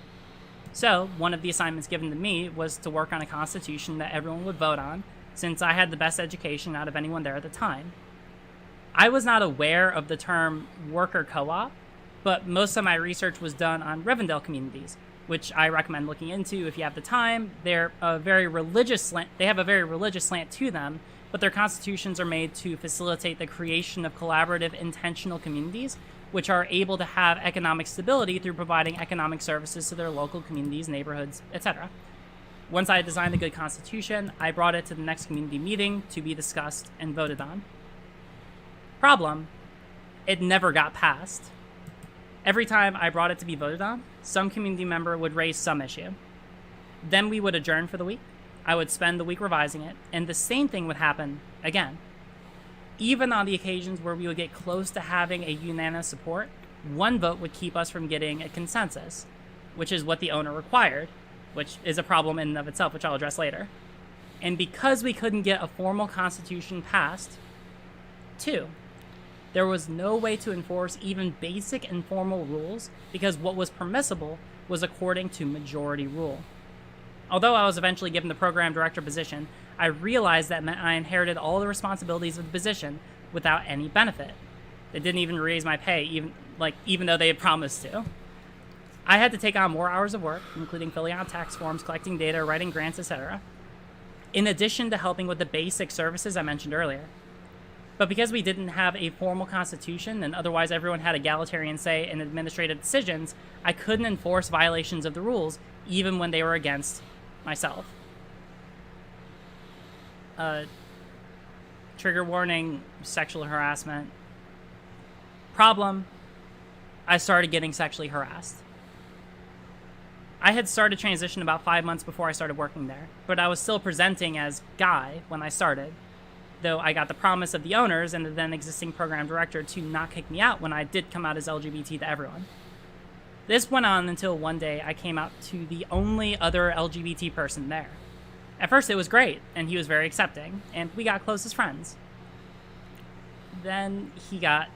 So, one of the assignments given to me was to work on a constitution that everyone would vote on, since I had the best education out of anyone there at the time. I was not aware of the term worker co-op, but most of my research was done on Rivendell communities, which I recommend looking into if you have the time. They have a very religious slant to them, but their constitutions are made to facilitate the creation of collaborative, intentional communities, which are able to have economic stability through providing economic services to their local communities, neighborhoods, etc. Once I had designed a good constitution, I brought it to the next community meeting to be discussed and voted on. Problem, it never got passed. Every time I brought it to be voted on, some community member would raise some issue. Then we would adjourn for the week. I would spend the week revising it, and the same thing would happen again. Even on the occasions where we would get close to having a unanimous support, one vote would keep us from getting a consensus, which is what the owner required, which is a problem in and of itself, which I'll address later. And because we couldn't get a formal constitution passed, 2, there was no way to enforce even basic informal rules because what was permissible was according to majority rule. Although I was eventually given the program director position, I realized that meant I inherited all the responsibilities of the position without any benefit. They didn't even raise my pay, even though they had promised to. I had to take on more hours of work, including filling out tax forms, collecting data, writing grants, etc., in addition to helping with the basic services I mentioned earlier. But because we didn't have a formal constitution and otherwise everyone had egalitarian say in administrative decisions, I couldn't enforce violations of the rules even when they were against myself. Trigger warning, sexual harassment. Problem, I started getting sexually harassed. I had started transition about 5 months before I started working there, but I was still presenting as guy when I started, though I got the promise of the owners and the then existing program director to not kick me out when I did come out as LGBT to everyone. This went on until one day I came out to the only other LGBT person there. At first it was great, and he was very accepting, and we got close as friends. Then he got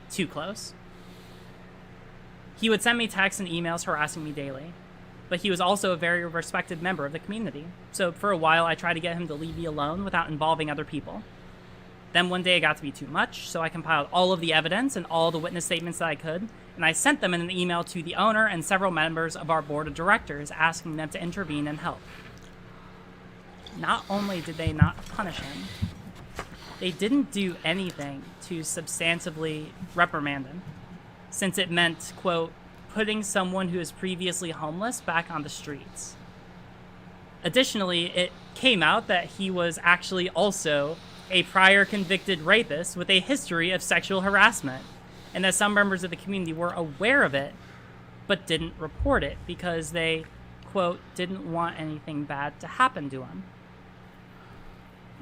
too close. He would send me texts and emails harassing me daily, but he was also a very respected member of the community, so for a while I tried to get him to leave me alone without involving other people. Then one day it got to be too much, so I compiled all of the evidence and all the witness statements that I could, and I sent them in an email to the owner and several members of our board of directors asking them to intervene and help. Not only did they not punish him, they didn't do anything to substantively reprimand him, since it meant, quote, putting someone who is previously homeless back on the streets. Additionally, it came out that he was actually also a prior convicted rapist with a history of sexual harassment, and that some members of the community were aware of it, but didn't report it because they, quote, didn't want anything bad to happen to him.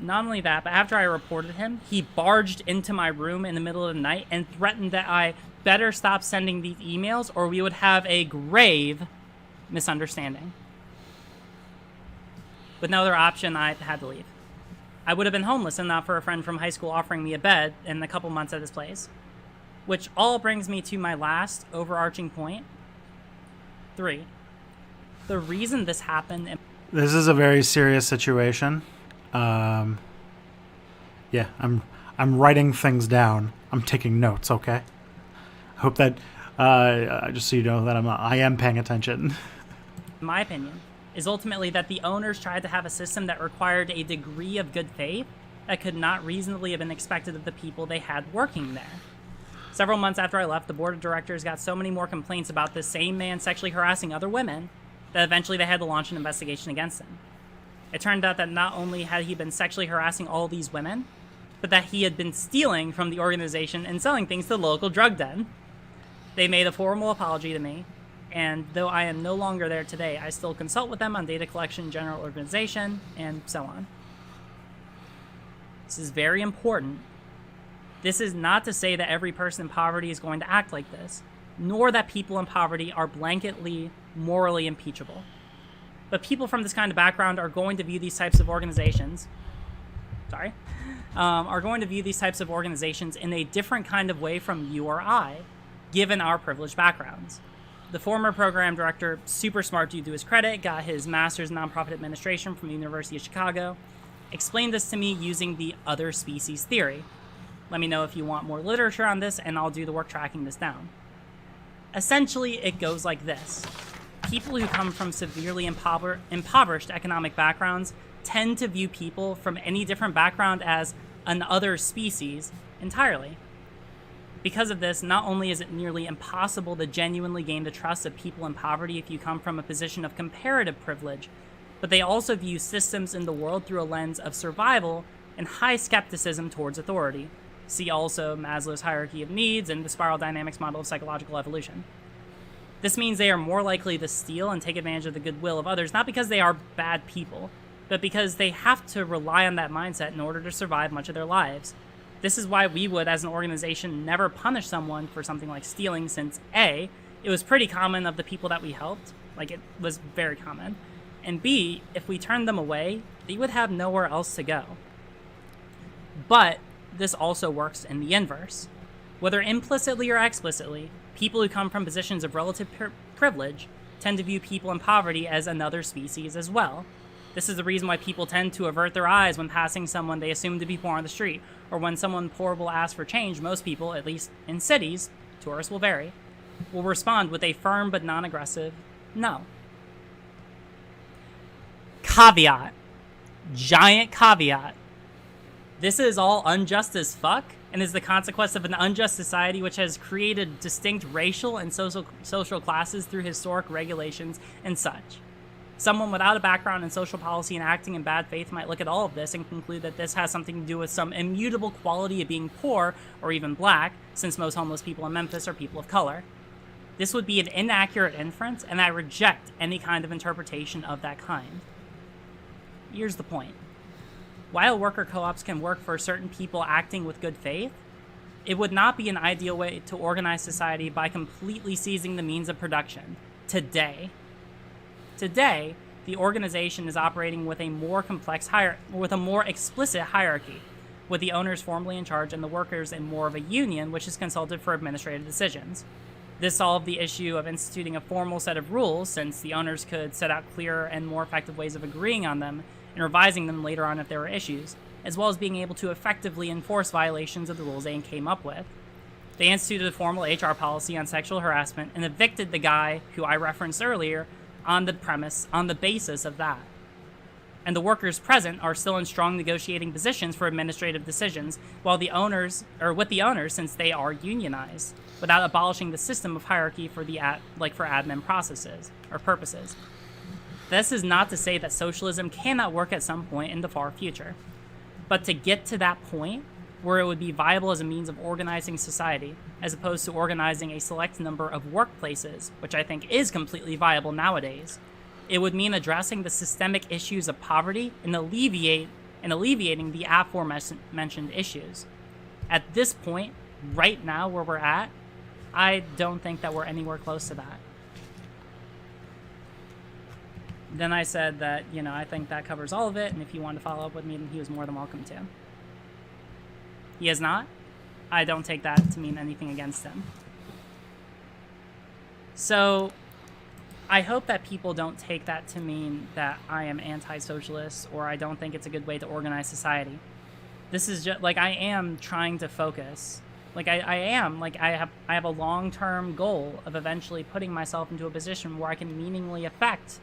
Not only that, but after I reported him, he barged into my room in the middle of the night and threatened that I better stop sending these emails or we would have a grave misunderstanding. With no other option, I had to leave. I would have been homeless and not for a friend from high school offering me a bed in a couple months at his place. Which all brings me to my last overarching point. 3. The reason this happened... This is a very serious situation. Yeah, I'm writing things down. I'm taking notes, okay? I hope that, just so you know, that I am paying attention. My opinion is ultimately that the owners tried to have a system that required a degree of good faith that could not reasonably have been expected of the people they had working there. Several months after I left, the board of directors got so many more complaints about this same man sexually harassing other women that eventually they had to launch an investigation against him. It turned out that not only had he been sexually harassing all these women, but that he had been stealing from the organization and selling things to the local drug den. They made a formal apology to me, and though I am no longer there today, I still consult with them on data collection, general organization, and so on. This is very important. This is not to say that every person in poverty is going to act like this, nor that people in poverty are blanketly morally impeachable. But people from this kind of background are going to view these types of organizations, are going to view these types of organizations in a different kind of way from you or I, given our privileged backgrounds. The former program director, super smart dude to his credit, got his master's in nonprofit administration from the University of Chicago, explained this to me using the other species theory. Let me know if you want more literature on this, and I'll do the work tracking this down. Essentially, it goes like this. People who come from severely impoverished economic backgrounds tend to view people from any different background as an other species entirely. Because of this, not only is it nearly impossible to genuinely gain the trust of people in poverty if you come from a position of comparative privilege, but they also view systems in the world through a lens of survival and high skepticism towards authority. See also Maslow's hierarchy of needs and the spiral dynamics model of psychological evolution. This means they are more likely to steal and take advantage of the goodwill of others, not because they are bad people, but because they have to rely on that mindset in order to survive much of their lives. This is why we would, as an organization, never punish someone for something like stealing, since A, it was pretty common of the people that we helped, like it was very common, and B, if we turned them away, they would have nowhere else to go. But this also works in the inverse. Whether implicitly or explicitly, people who come from positions of relative privilege tend to view people in poverty as another species as well. This is the reason why people tend to avert their eyes when passing someone they assume to be poor on the street, or when someone poor will ask for change. Most people, at least in cities, tourists will vary, will respond with a firm but non-aggressive no. Caveat. Giant caveat. This is all unjust as fuck, and is the consequence of an unjust society which has created distinct racial and social classes through historic regulations and such. Someone without a background in social policy and acting in bad faith might look at all of this and conclude that this has something to do with some immutable quality of being poor or even black, since most homeless people in Memphis are people of color. This would be an inaccurate inference, and I reject any kind of interpretation of that kind. Here's the point. While worker co-ops can work for certain people acting with good faith, it would not be an ideal way to organize society by completely seizing the means of production. Today, the organization is operating with a more complex with a more explicit hierarchy, with the owners formally in charge and the workers in more of a union, which is consulted for administrative decisions. This solved the issue of instituting a formal set of rules, since the owners could set out clearer and more effective ways of agreeing on them and revising them later on if there were issues, as well as being able to effectively enforce violations of the rules they came up with. They instituted a formal HR policy on sexual harassment and evicted the guy who I referenced earlier on the basis of that. And the workers present are still in strong negotiating positions for administrative decisions, while the owners, since they are unionized, without abolishing the system of hierarchy for for admin processes or purposes. This is not to say that socialism cannot work at some point in the far future, but to get to that point where it would be viable as a means of organizing society, as opposed to organizing a select number of workplaces, which I think is completely viable nowadays, it would mean addressing the systemic issues of poverty and alleviating the aforementioned issues. At this point, right now where we're at, I don't think that we're anywhere close to that. Then I said that, I think that covers all of it, and if he wanted to follow up with me, then he was more than welcome to. He has not. I don't take that to mean anything against him. So, I hope that people don't take that to mean that I am anti-socialist, or I don't think it's a good way to organize society. This is just, I am trying to focus. I have a long-term goal of eventually putting myself into a position where I can meaningfully affect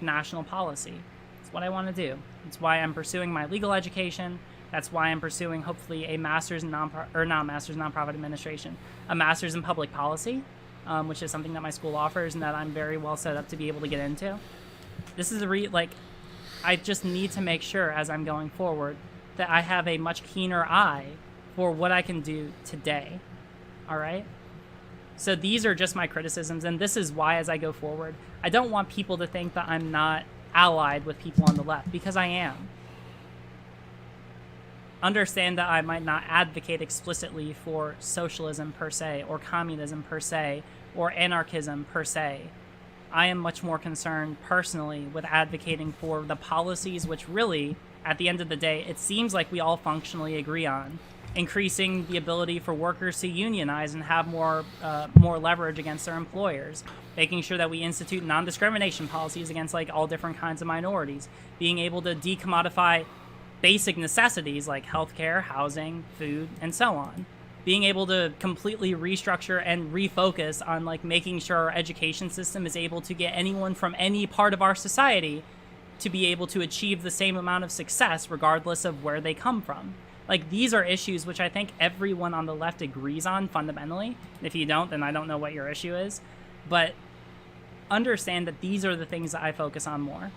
national policy. It's what I want to do. It's why I'm pursuing my legal education. That's why I'm pursuing hopefully a master's in nonprofit administration, a master's in public policy, which is something that my school offers and that I'm very well set up to be able to get into. This is I just need to make sure as I'm going forward that I have a much keener eye for what I can do today. All right? So these are just my criticisms, and this is why, as I go forward, I don't want people to think that I'm not allied with people on the left, because I am. Understand that I might not advocate explicitly for socialism per se, or communism per se, or anarchism per se. I am much more concerned personally with advocating for the policies which really, at the end of the day, it seems like we all functionally agree on. Increasing the ability for workers to unionize and have more leverage against their employers, making sure that we institute non-discrimination policies against all different kinds of minorities, being able to decommodify basic necessities like healthcare, housing, food, and so on, being able to completely restructure and refocus on making sure our education system is able to get anyone from any part of our society to be able to achieve the same amount of success regardless of where they come from. These are issues which I think everyone on the left agrees on fundamentally. If you don't, then I don't know what your issue is. But understand that these are the things that I focus on more.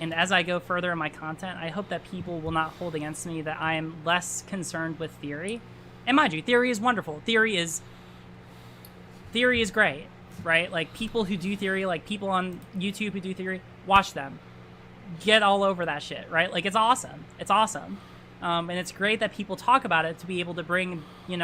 And as I go further in my content, I hope that people will not hold against me that I am less concerned with theory. And mind you, theory is wonderful. Theory is great, right? Like, people who do theory, like people on YouTube who do theory, watch them. Get all over that shit, right? Like, it's awesome. It's awesome. And it's great that people talk about it to be able to bring,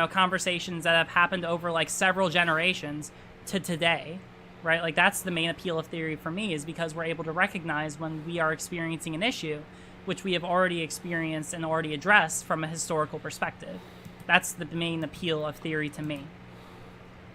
conversations that have happened over, like, several generations to today, right? Like, that's the main appeal of theory for me, is because we're able to recognize when we are experiencing an issue, which we have already experienced and already addressed from a historical perspective. That's the main appeal of theory to me.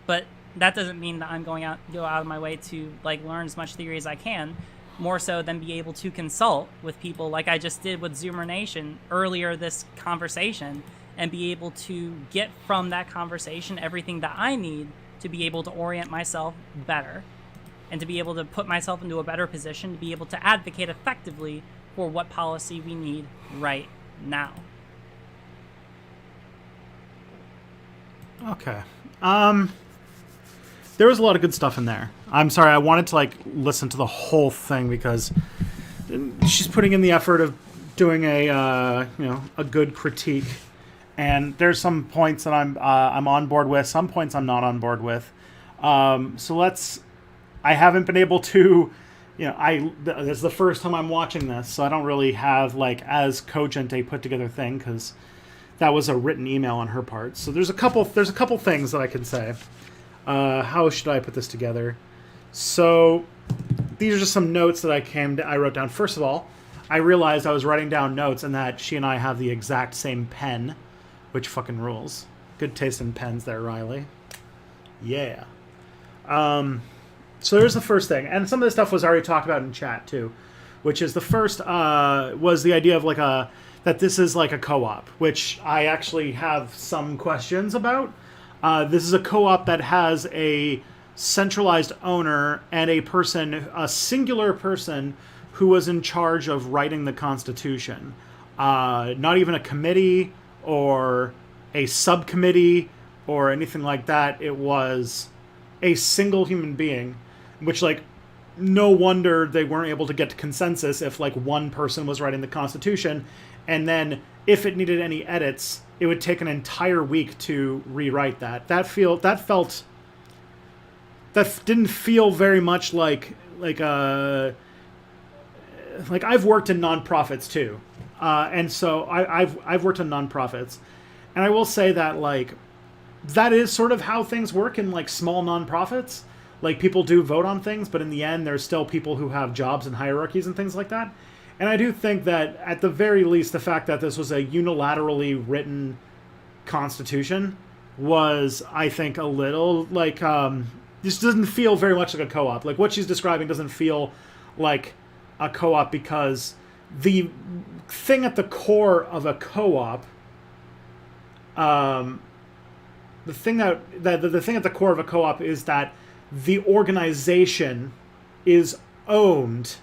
But that doesn't mean that I'm go out of my way to, like, learn as much theory as I can, more so than be able to consult with people like I just did with Zoomer Nation earlier this conversation, and be able to get from that conversation everything that I need to be able to orient myself better, and to be able to put myself into a better position to be able to advocate effectively for what policy we need right now. Okay. There was a lot of good stuff in there. I'm sorry, I wanted to, like, listen to the whole thing because she's putting in the effort of doing a good critique, and there's some points that I'm on board with, some points I'm not on board with. I haven't been able to, this is the first time I'm watching this, so I don't really have, like, as cogent a put together thing, because that was a written email on her part. So there's a couple things that I can say. How should I put this together? So these are just some notes that I wrote down. First of all, I realized I was writing down notes and that she and I have the exact same pen, which fucking rules. Good taste in pens there, Riley. Yeah. So there's the first thing. And some of this stuff was already talked about in chat too, which is the first was the idea of that this is like a co-op, which I actually have some questions about. This is a co-op that has a centralized owner and a singular person who was in charge of writing the Constitution. Not even a committee or a subcommittee or anything like that. It was a single human being, which, like, no wonder they weren't able to get to consensus if, like, one person was writing the Constitution, and then if it needed any edits, it would take an entire week to rewrite that. That didn't feel very much like I've worked in nonprofits too, and so I've worked in nonprofits, and I will say that, like, that is sort of how things work in, like, small nonprofits. Like, people do vote on things, but in the end, there's still people who have jobs and hierarchies and things like that. And I do think that, at the very least, the fact that this was a unilaterally written constitution was, I think, a little, like, this doesn't feel very much like a co-op. Like, what she's describing doesn't feel like a co-op, because the thing at the core of a co-op, the thing at the core of a co-op is that the organization is owned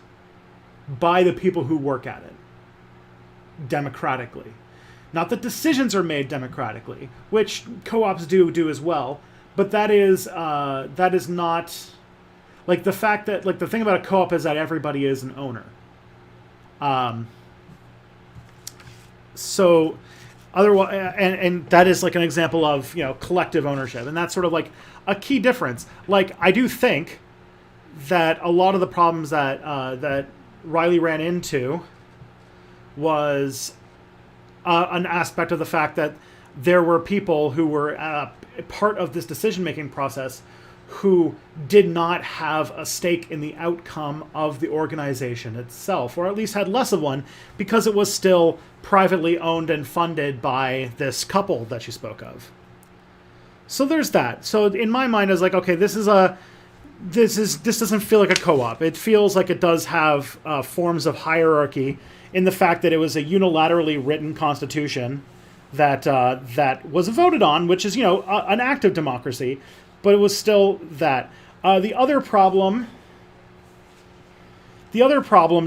by the people who work at it democratically. Not that decisions are made democratically, which co-ops do as well, but that is not, like, the fact that, like, the thing about a co-op is that everybody is an owner. So otherwise, and that is, like, an example of, collective ownership, and that's sort of, like, a key difference. Like, I do think that a lot of the problems that Riley ran into was an aspect of the fact that there were people who were part of this decision-making process who did not have a stake in the outcome of the organization itself, or at least had less of one, because it was still privately owned and funded by this couple that she spoke of. So there's that. So in my mind, I was like, okay, this doesn't feel like a co-op. It feels like it does have forms of hierarchy in the fact that it was a unilaterally written constitution that was voted on, which is, an act of democracy, but it was still that. The other problem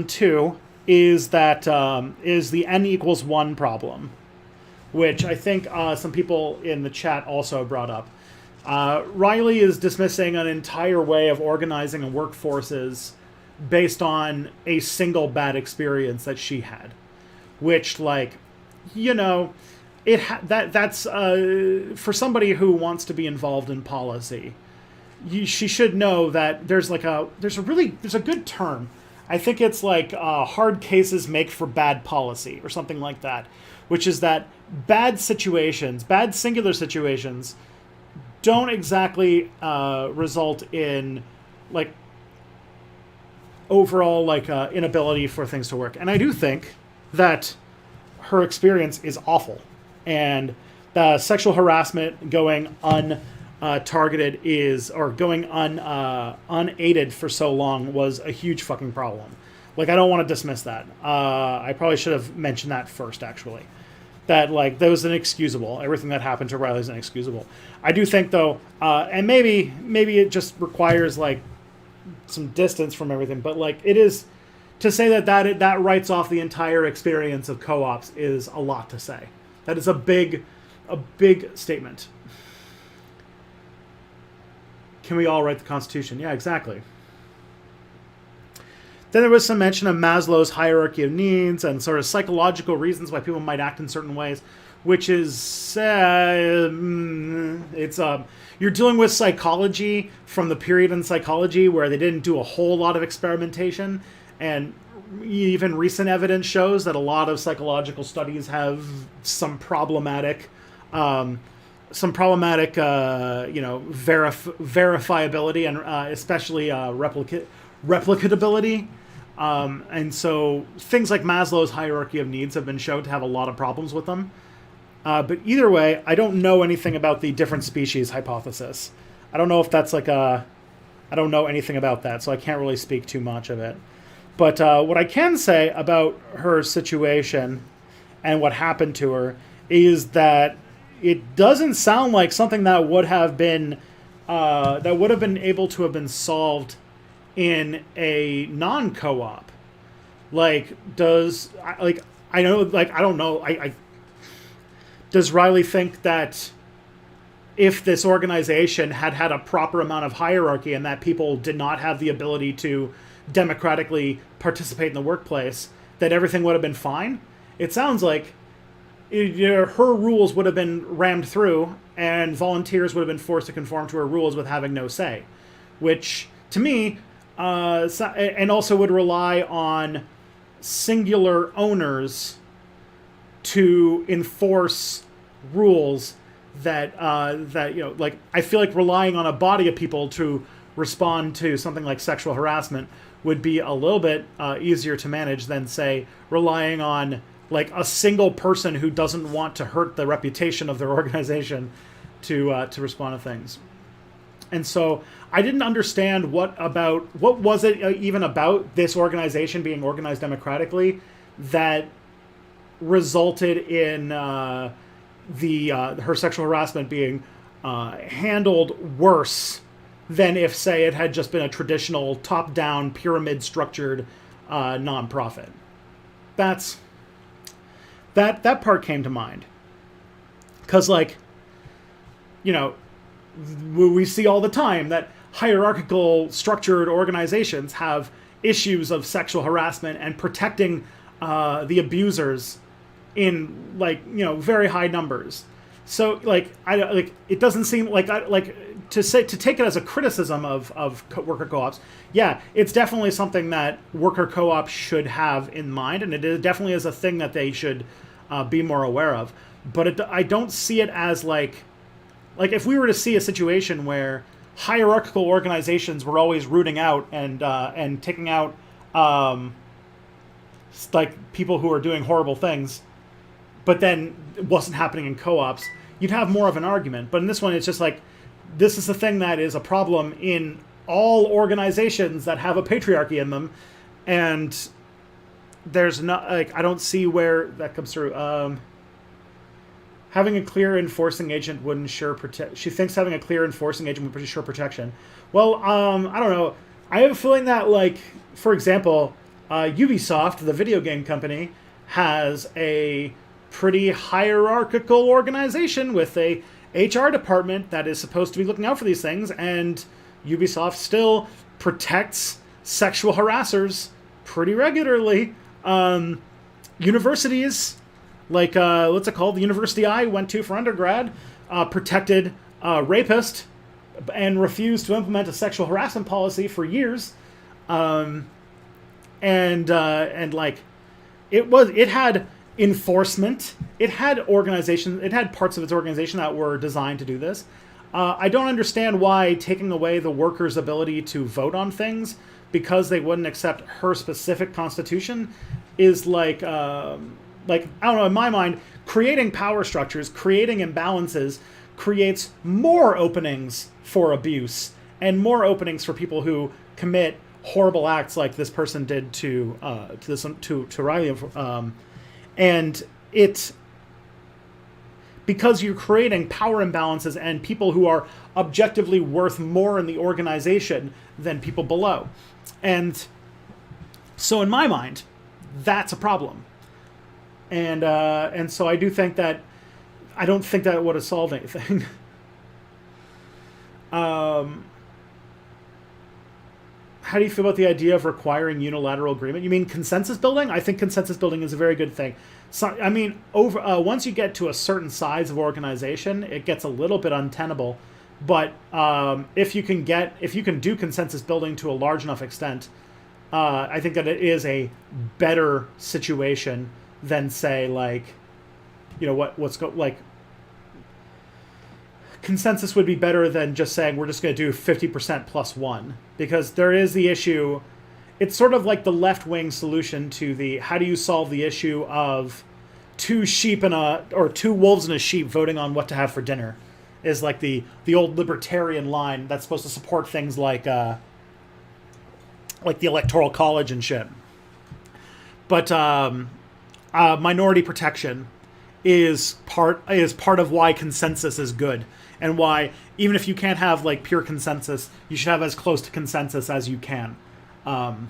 too is that is the n=1 problem, which I think some people in the chat also brought up. Riley is dismissing an entire way of organizing workforces based on a single bad experience that she had, which, like, you know, that's for somebody who wants to be involved in policy, she should know that there's a good term. I think it's like hard cases make for bad policy or something like that, which is that bad singular situations don't exactly result in like overall like inability for things to work. And I do think that her experience is awful, and the sexual harassment going untargeted going unaided for so long was a huge fucking problem. Like, I don't want to dismiss that. I probably should have mentioned that first, actually. That, like, that was inexcusable. Everything that happened to Riley is inexcusable. I do think, though, and maybe it just requires, like, some distance from everything, but, like, it is, to say that writes off the entire experience of co-ops is a lot to say. That is a big statement. Can we all write the Constitution? Yeah, exactly. Then there was some mention of Maslow's hierarchy of needs and sort of psychological reasons why people might act in certain ways, which is you're dealing with psychology from the period in psychology where they didn't do a whole lot of experimentation, and even recent evidence shows that a lot of psychological studies have some problematic verifiability and especially replicability. And so things like Maslow's hierarchy of needs have been shown to have a lot of problems with them. But either way, I don't know anything about the different species hypothesis. I don't know if that's like I don't know anything about that, so I can't really speak too much of it. But what I can say about her situation and what happened to her is that it doesn't sound like something that would have been able to have been solved in a non-co-op. Does Riley think that if this organization had a proper amount of hierarchy and that people did not have the ability to democratically participate in the workplace, that everything would have been fine? It sounds like her rules would have been rammed through and volunteers would have been forced to conform to her rules with having no say, which to me and also would rely on singular owners to enforce rules that I feel like relying on a body of people to respond to something like sexual harassment would be a little bit easier to manage than, say, relying on like a single person who doesn't want to hurt the reputation of their organization to respond to things. And so I didn't understand what was it even about this organization being organized democratically that resulted in her sexual harassment being handled worse than if, say, it had just been a traditional top-down pyramid-structured nonprofit. That part came to mind. Because, like, you know, we see all the time that hierarchical structured organizations have issues of sexual harassment and protecting the abusers in, like, you know, very high numbers. So, like, it doesn't seem like to take it as a criticism of worker co-ops. Yeah, it's definitely something that worker co-ops should have in mind, and it definitely is a thing that they should be more aware of. But I don't see it as like if we were to see a situation where hierarchical organizations were always rooting out and taking out like people who are doing horrible things, but then it wasn't happening in co-ops, you'd have more of an argument. But in this one, it's just like, this is a thing that is a problem in all organizations that have a patriarchy in them, and there's not, like, I don't see where that comes through. Having a clear enforcing agent would ensure she thinks having a clear enforcing agent would ensure protection. Well, I don't know. I have a feeling that, like, for example, Ubisoft, the video game company, has a pretty hierarchical organization with a HR department that is supposed to be looking out for these things, and Ubisoft still protects sexual harassers pretty regularly. Universities, like what's it called? The university I went to for undergrad protected rapists and refused to implement a sexual harassment policy for years. And like it had enforcement, it had organization, it had parts of its organization that were designed to do this. I don't understand why taking away the workers' ability to vote on things because they wouldn't accept her specific constitution is like I don't know, in my mind, creating power structures, creating imbalances creates more openings for abuse and more openings for people who commit horrible acts like this person did to Riley, and it because you're creating power imbalances and people who are objectively worth more in the organization than people below, and so in my mind, that's a problem, and so I do think that I don't think that would have solved anything. How do you feel about the idea of requiring unilateral agreement? You mean consensus building? I think consensus building is a very good thing. So, I mean, once you get to a certain size of organization, it gets a little bit untenable. But if you can do consensus building to a large enough extent, I think that it is a better situation than, say, like, you know, consensus would be better than just saying we're just going to do 50% plus one, because there is the issue. It's sort of like the left-wing solution to the how do you solve the issue of two wolves and a sheep voting on what to have for dinner, is like the old libertarian line that's supposed to support things like the Electoral College and shit. But minority protection is part of why consensus is good, and why even if you can't have like pure consensus, you should have as close to consensus as you can. And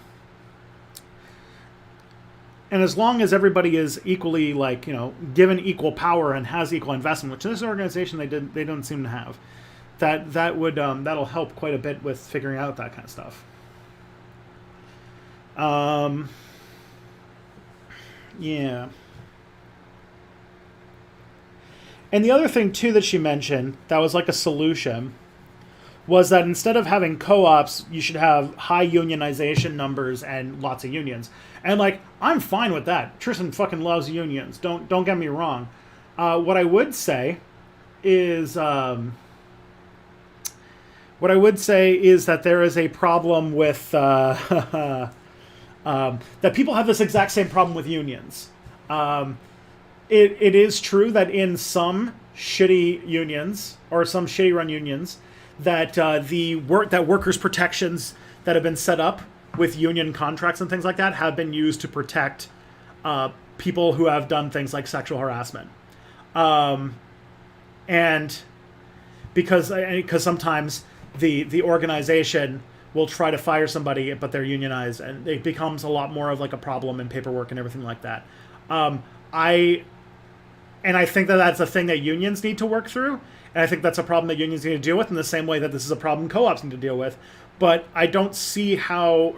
as long as everybody is equally, like, you know, given equal power and has equal investment, which in this organization they don't seem to have, that'll help quite a bit with figuring out that kind of stuff. Yeah. And the other thing, too, that she mentioned that was like a solution was that instead of having co-ops, you should have high unionization numbers and lots of unions. And, like, I'm fine with that. Tristan fucking loves unions. Don't get me wrong. What I would say is that there is a problem with that people have this exact same problem with unions. It is true that in some shitty unions or some shitty run unions that workers' protections that have been set up with union contracts and things like that have been used to protect people who have done things like sexual harassment, and because sometimes the organization will try to fire somebody but they're unionized, and it becomes a lot more of like a problem in paperwork and everything like that. I think that that's a thing that unions need to work through. And I think that's a problem that unions need to deal with in the same way that this is a problem co-ops need to deal with. But I don't see how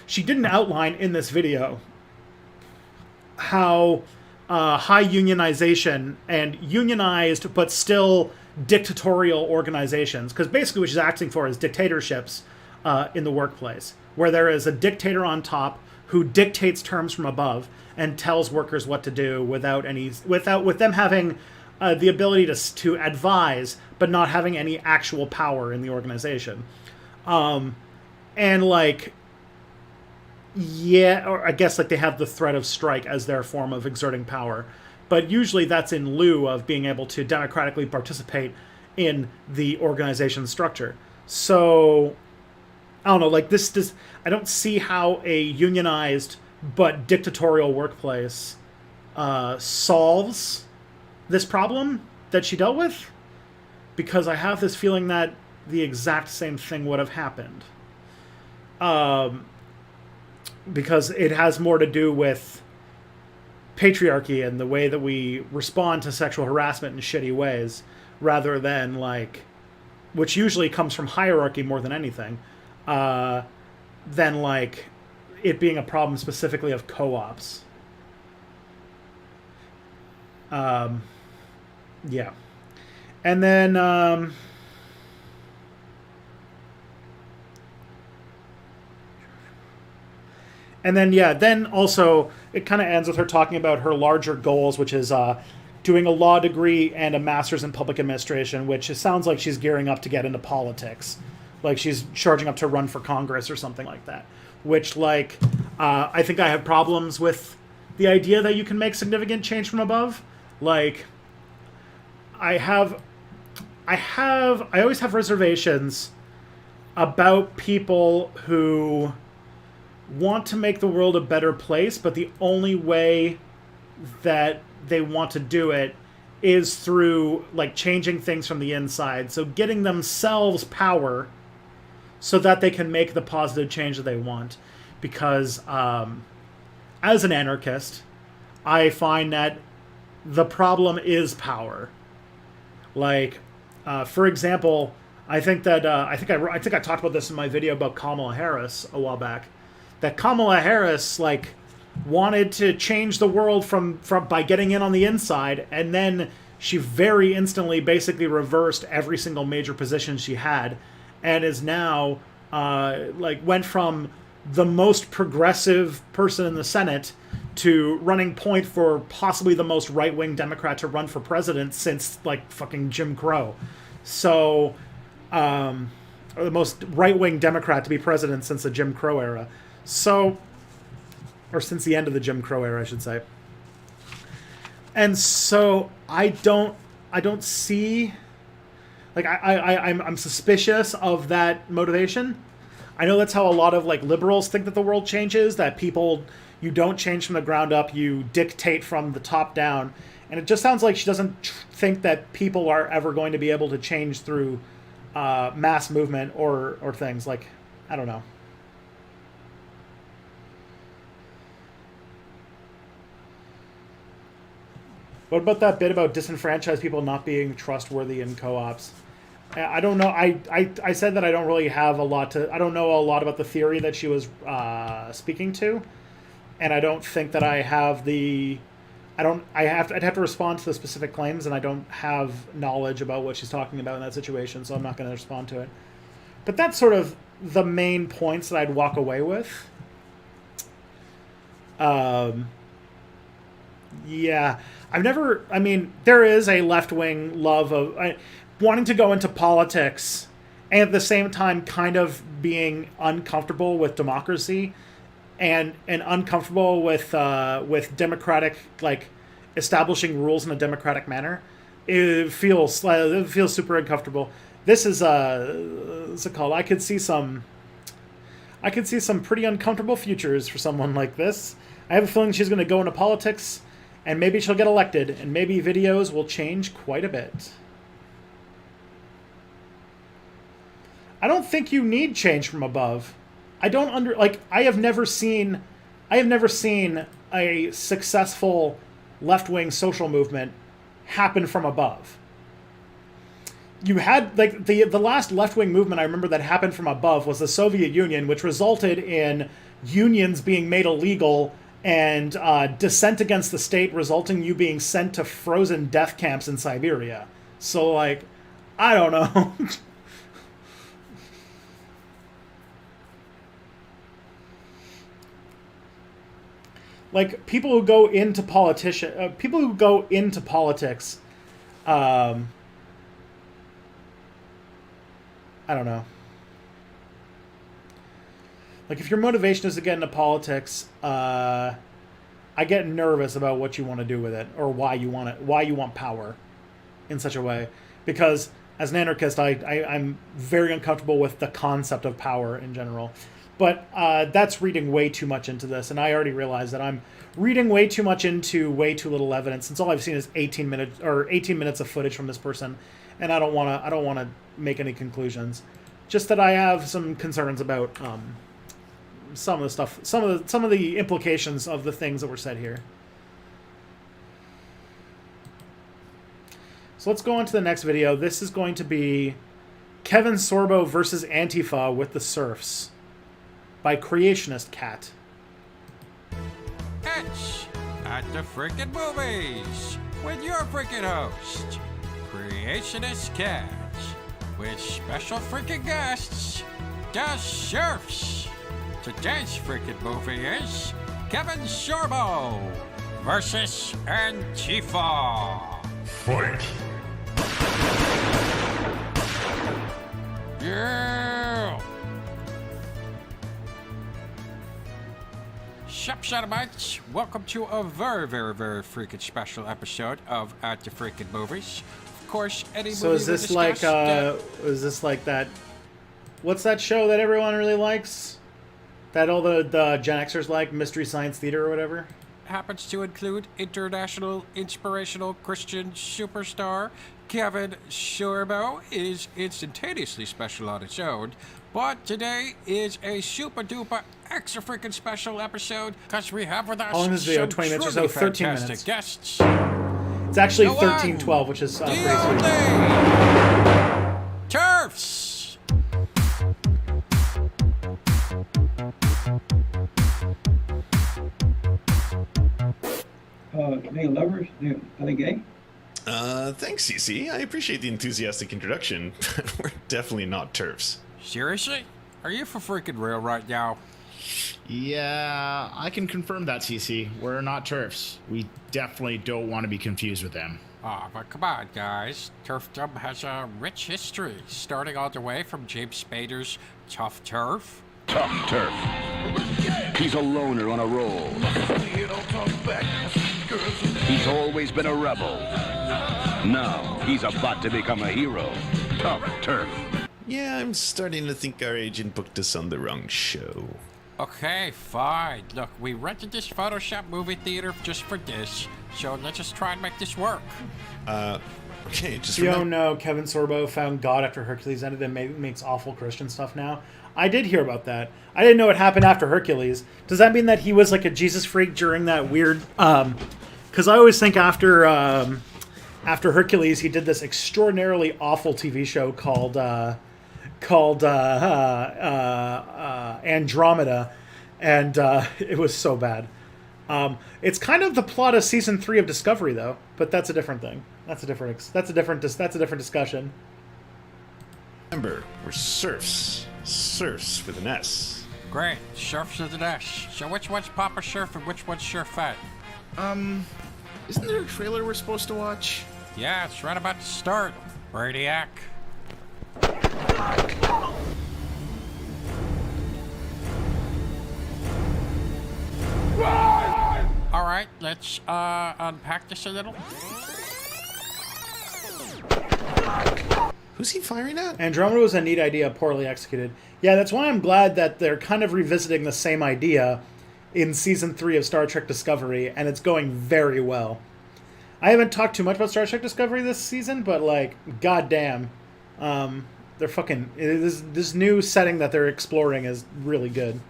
she didn't outline in this video how high unionization and unionized but still dictatorial organizations, because basically what she's acting for is dictatorships in the workplace, where there is a dictator on top who dictates terms from above and tells workers what to do with them having the ability to advise, but not having any actual power in the organization. And like, yeah, or I guess like they have the threat of strike as their form of exerting power, but usually that's in lieu of being able to democratically participate in the organization structure. So I don't know, like I don't see how a unionized but dictatorial workplace solves this problem that she dealt with, because I have this feeling that the exact same thing would have happened. Because it has more to do with patriarchy and the way that we respond to sexual harassment in shitty ways, rather than like, which usually comes from hierarchy more than anything, than like it being a problem specifically of co-ops. Yeah. And then yeah, then also it kind of ends with her talking about her larger goals, which is doing a law degree and a master's in public administration, which it sounds like she's gearing up to get into politics. Like she's charging up to run for Congress or something like that. Which, like, I think I have problems with the idea that you can make significant change from above. Like, I always have reservations about people who want to make the world a better place, but the only way that they want to do it is through, like, changing things from the inside. So getting themselves power so that they can make the positive change that they want. Because as an anarchist, I find that the problem is power. Like, for example, I think I talked about this in my video about Kamala Harris a while back. That Kamala Harris, like, wanted to change the world from by getting in on the inside, and then she very instantly basically reversed every single major position she had, and is now went from the most progressive person in the Senate to running point for possibly the most right-wing Democrat to run for president since, like, fucking Jim Crow. So, or the most right-wing Democrat to be president since the Jim Crow era. So, or since the end of the Jim Crow era, I should say. And so I don't see, like, I'm suspicious of that motivation. I know that's how a lot of, like, liberals think that the world changes, that people, you don't change from the ground up, you dictate from the top down. And it just sounds like she doesn't think that people are ever going to be able to change through mass movement or things. Like, I don't know. What about that bit about disenfranchised people not being trustworthy in co-ops? I don't know. I said that I don't really have a lot to... I don't know a lot about the theory that she was speaking to. And I don't think that I have the... I'd have to respond to the specific claims, and I don't have knowledge about what she's talking about in that situation, so I'm not going to respond to it. But that's sort of the main points that I'd walk away with. Yeah. There is a left-wing love of... wanting to go into politics and at the same time kind of being uncomfortable with democracy and uncomfortable with democratic, like, establishing rules in a democratic manner. It feels super uncomfortable. This is what's it called? I could see some pretty uncomfortable futures for someone like this. I have a feeling she's going to go into politics, and maybe she'll get elected, and maybe videos will change quite a bit. I don't think you need change from above. I have never seen a successful left-wing social movement happen from above. You had, like, the last left-wing movement I remember that happened from above was the Soviet Union, which resulted in unions being made illegal and dissent against the state resulting in you being sent to frozen death camps in Siberia. So, like, I don't know. Like, people who go into politics, I don't know. Like, if your motivation is to get into politics, I get nervous about what you want to do with it, or why you want power in such a way. Because as an anarchist, I'm very uncomfortable with the concept of power in general. But that's reading way too much into this, and I already realized that I'm reading way too much into way too little evidence, since all I've seen is 18 minutes of footage from this person, and I don't want to make any conclusions. Just that I have some concerns about some of the stuff, some of the implications of the things that were said here. So let's go on to the next video. This is going to be Kevin Sorbo versus Antifa with the serfs by Creationist Cat. It's At the Frickin' Movies with your frickin' host, Creationist Cat, with special frickin' guests, the Sheriffs. Today's frickin' movie is Kevin Sorbo versus Antifa. Fight! Yeah! Sup, Sodomites? Welcome to a very, very, very freaking special episode of At the Freaking Movies. Of course, any So movie is this we like discuss is this like that? What's that show that everyone really likes? That all the Gen Xers like, Mystery Science Theater or whatever? happens to include international inspirational Christian superstar Kevin Sorbo, is instantaneously special on its own. But today is a super duper extra freaking special episode because we have with us How long is this video? some 20 minutes or truly so? 13 fantastic minutes. guests. It's actually No 1312, which is The pretty only sweet. Turfs. Male lovers, are they gay? Thanks, CC. I appreciate the enthusiastic introduction, but we're definitely not TERFs. Seriously? Are you for freaking real right now? Yeah, I can confirm that, CC. We're not TERFs. We definitely don't want to be confused with them. Ah, but come on, guys. Turfdom has a rich history, starting all the way from James Spader's Tough Turf. Tough turf. He's a loner on a roll. He's always been a rebel. Now he's about to become a hero. Tough turf. Yeah, I'm starting to think our agent booked us on the wrong show. Okay, fine. Look, we rented this Photoshop movie theater just for this, so let's just try and make this work. Okay, just You don't remember. know Kevin Sorbo found God after Hercules ended and makes awful Christian stuff now? I did hear about that. I didn't know it happened after Hercules. Does that mean that he was like a Jesus freak during that weird... Because I always think after Hercules, he did this extraordinarily awful TV show called Andromeda, and it was so bad. It's kind of the plot of season 3 of Discovery, though, but that's a different thing. That's a different discussion. Remember, we're serfs. Serfs with an S. Great, Surfs with an S. So which one's Papa Surf and which one's Surfette? Isn't there a trailer we're supposed to watch? Yeah, it's right about to start. Radiac. Alright, let's unpack this a little. Who's he firing at? Andromeda was a neat idea, poorly executed. Yeah, that's why I'm glad that they're kind of revisiting the same idea in season 3 of Star Trek Discovery, and it's going very well. I haven't talked too much about Star Trek Discovery this season, but like, goddamn, they're fucking this new setting that they're exploring is really good.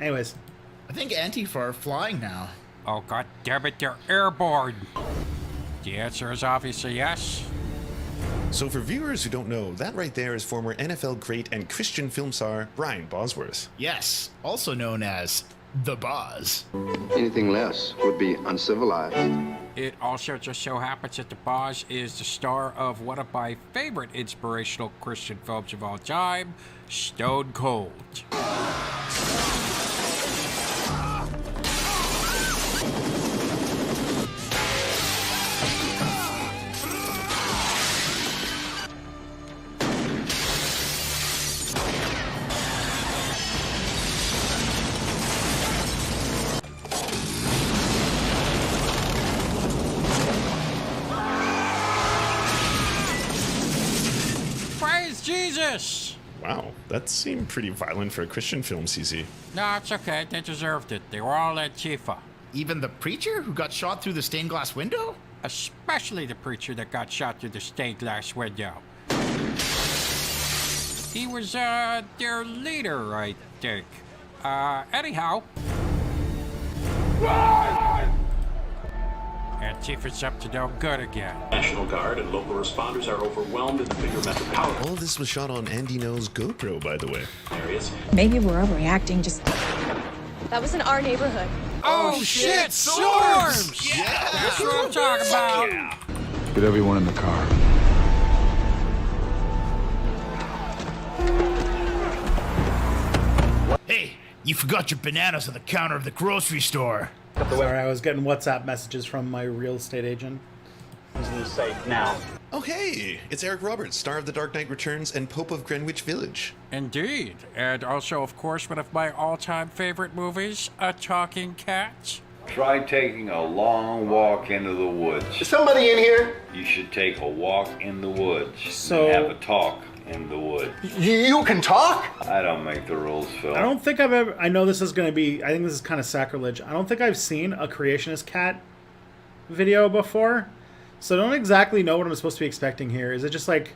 Anyways, I think Antifa are flying now. Oh, god damn it, they're airborne. The answer is obviously yes. So for viewers who don't know, that right there is former NFL great and Christian film star Brian Bosworth. Yes, also known as the Boz. Anything less would be uncivilized. It also just so happens that the boss is the star of one of my favorite inspirational Christian films of all time, Stone Cold. Praise Jesus! Wow, that seemed pretty violent for a Christian film, CC. No, it's okay. They deserved it. They were all Antifa. Even the preacher who got shot through the stained glass window? Especially the preacher that got shot through the stained glass window. He was, their leader, I think. Anyhow. and see if it's up to no good again. National Guard and local responders are overwhelmed in the bigger metropolitan All of this was shot on Andy No's GoPro, by the way. areas. Maybe we're overreacting. Just That was in our neighborhood. Oh shit, storms! Yeah! That's what I'm talking about! Yeah. Get everyone in the car. Hey, you forgot your bananas on the counter of the grocery store. Sorry, I was getting WhatsApp messages from my real estate agent. Oh, hey! It's Eric Roberts, star of The Dark Knight Returns and Pope of Greenwich Village. Indeed. And also, of course, one of my all-time favorite movies, A Talking Cat. Try taking a long walk into the woods. Is somebody in here? You should take a walk in the woods So- and have a talk in the woods. You can talk? I don't make the rules, Phil. I don't think I've ever... I know this is going to be... I think this is kind of sacrilege. I don't think I've seen a creationist cat video before. So I don't exactly know what I'm supposed to be expecting here. Is it just like...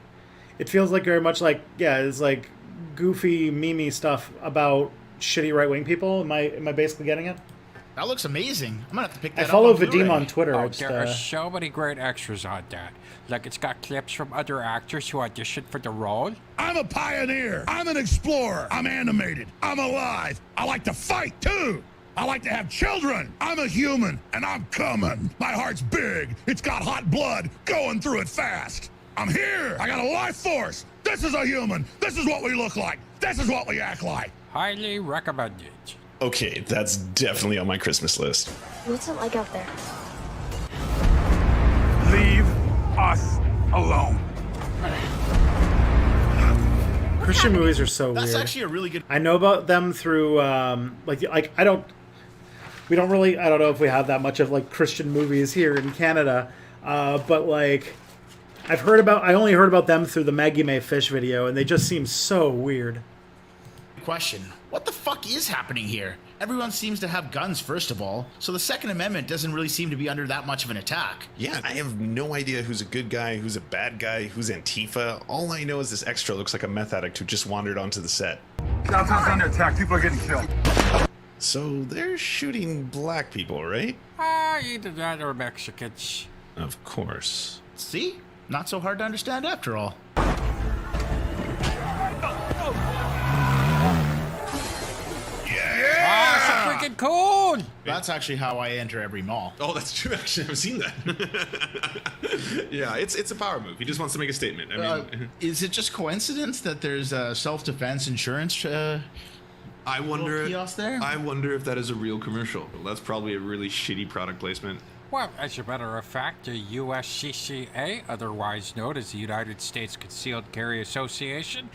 It feels like very much like... Yeah, it's like goofy, memey stuff about shitty right-wing people. Am I basically getting it? That looks amazing. I'm gonna have to pick I that up. follow on Vadim Blu-ray. on Twitter. Oh, It's, there are so many great extras on that. Like, it's got clips from other actors who auditioned for the role. I'm a pioneer. I'm an explorer. I'm animated. I'm alive. I like to fight, too. I like to have children. I'm a human, and I'm coming. My heart's big. It's got hot blood going through it fast. I'm here. I got a life force. This is a human. This is what we look like. This is what we act like. Highly recommended. Okay, that's definitely on my Christmas list. What's it like out there? Leave us alone. Christian movies are so That's weird. actually a really good. I know about them through like I don't. We don't really. I don't know if we have that much of like Christian movies here in Canada, but like I've heard about. I only heard about them through the Maggie May Fish video, and they just seem so weird. Question. What the fuck is happening here? Everyone seems to have guns, first of all, so the Second Amendment doesn't really seem to be under that much of an attack. Yeah, I have no idea who's a good guy, who's a bad guy, who's Antifa. All I know is this extra looks like a meth addict who just wandered onto the set. Downtown's under attack. People are getting killed. So they're shooting black people, right? Either that or Mexicans. Of course. See? Not so hard to understand after all. Ah, so freaking cool! That's actually how I enter every mall. Oh, that's true. Actually, I've seen that. Yeah, it's a power move. He just wants to make a statement. I mean, Is it just coincidence that there's a self-defense insurance I wonder. kiosk there? I wonder if that is a real commercial. That's probably a really shitty product placement. Well, as a matter of fact, the USCCA, otherwise known as the United States Concealed Carry Association,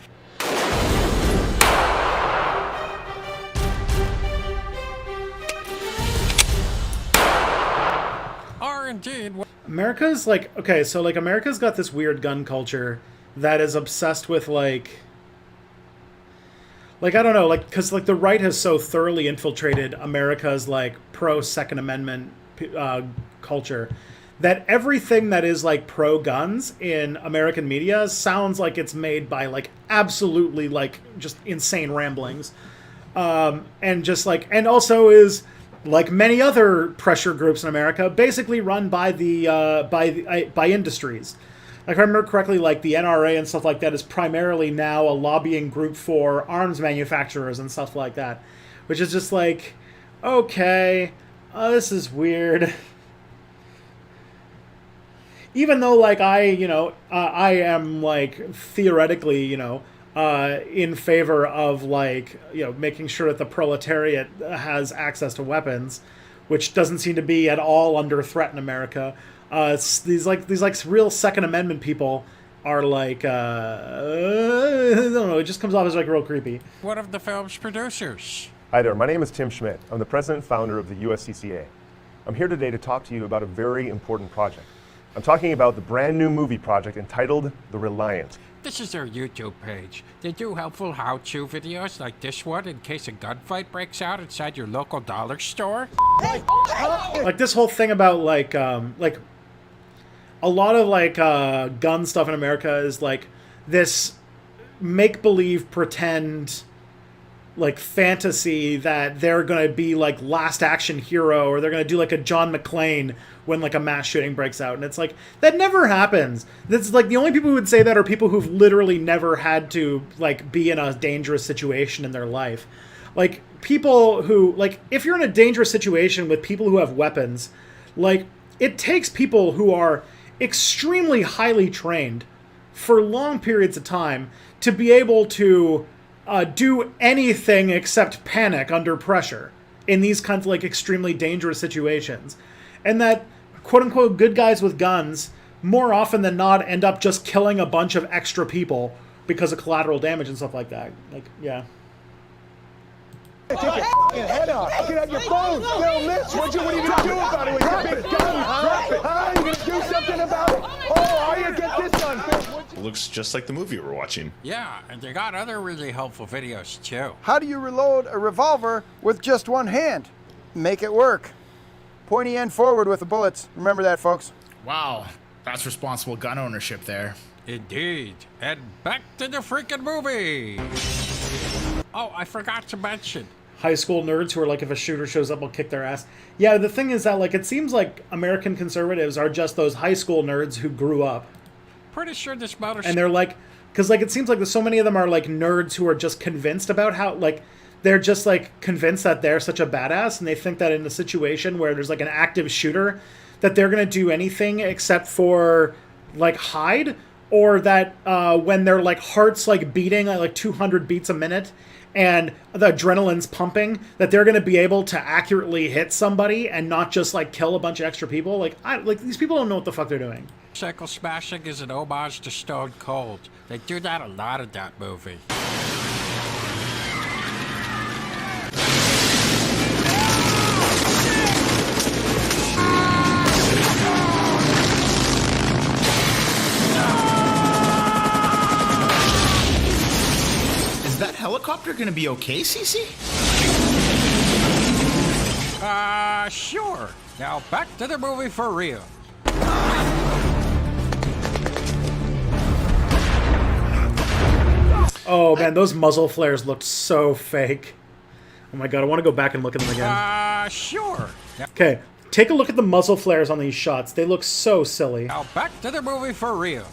are indeed. America's like okay, so like America's got this weird gun culture that is obsessed with like I don't know, like because like the right has so thoroughly infiltrated America's like pro Second Amendment culture that everything that is like pro guns in American media sounds like it's made by like absolutely like just insane ramblings, and just like and also is like many other pressure groups in America, basically run by the by industries. Like, if I remember correctly, like the NRA and stuff like that is primarily now a lobbying group for arms manufacturers and stuff like that, which is just like, okay, this is weird. Even though, like, I am like theoretically, in favor of like making sure that the proletariat has access to weapons, which doesn't seem to be at all under threat in America. These real Second Amendment people are like I don't know. It just comes off as like real creepy. One of the film's producers. Hi there. My name is Tim Schmidt. I'm the president and founder of the USCCA. I'm here today to talk to you about a very important project. I'm talking about the brand new movie project entitled The Reliant. This is their YouTube page. They do helpful how-to videos like this one in case a gunfight breaks out inside your local dollar store. Like this whole thing about like a lot of like gun stuff in America is like this make-believe pretend like fantasy that they're going to be like last action hero, or they're going to do like a John McClane when like a mass shooting breaks out. And it's like, that never happens. That's like, the only people who would say that are people who've literally never had to like be in a dangerous situation in their life. Like people who, like, if you're in a dangerous situation with people who have weapons, like, it takes people who are extremely highly trained for long periods of time to be able to do anything except panic under pressure in these kinds of like extremely dangerous situations. And that quote unquote good guys with guns more often than not end up just killing a bunch of extra people because of collateral damage and stuff like that. Like, yeah. Take your head off. Get out your phone. They'll miss. What are you going to do about it with your big gun, huh? Huh? You going to do something about it? Oh, are you? Get this done. Looks just like the movie we're watching. Yeah, and they got other really helpful videos too. How do you reload a revolver with just one hand? Make it work. Pointy end forward with the bullets. Remember that, folks. Wow, that's responsible gun ownership there. Indeed. And back to the freaking movie. Oh, I forgot to mention. High school nerds who are like, if a shooter shows up, will kick their ass. Yeah, the thing is that like, it seems like American conservatives are just those high school nerds who grew up. Pretty sure this motor... And they're like, because like, it seems like there's so many of them are like nerds who are just convinced about how, like, they're just like convinced that they're such a badass, and they think that in a situation where there's like an active shooter, that they're going to do anything except for like hide, or that when their like heart's like beating at like 200 beats a minute and the adrenaline's pumping, that they're going to be able to accurately hit somebody and not just like kill a bunch of extra people. Like, these people don't know what the fuck they're doing. Cycle smashing is an homage to Stone Cold. They do that a lot in that movie. Is that helicopter gonna be okay, Cece? Sure. Now back to the movie for real. Oh man, those muzzle flares looked so fake. Oh my god, I want to go back and look at them again. Sure. Okay, take a look at the muzzle flares on these shots. They look so silly. Now back to the movie for real.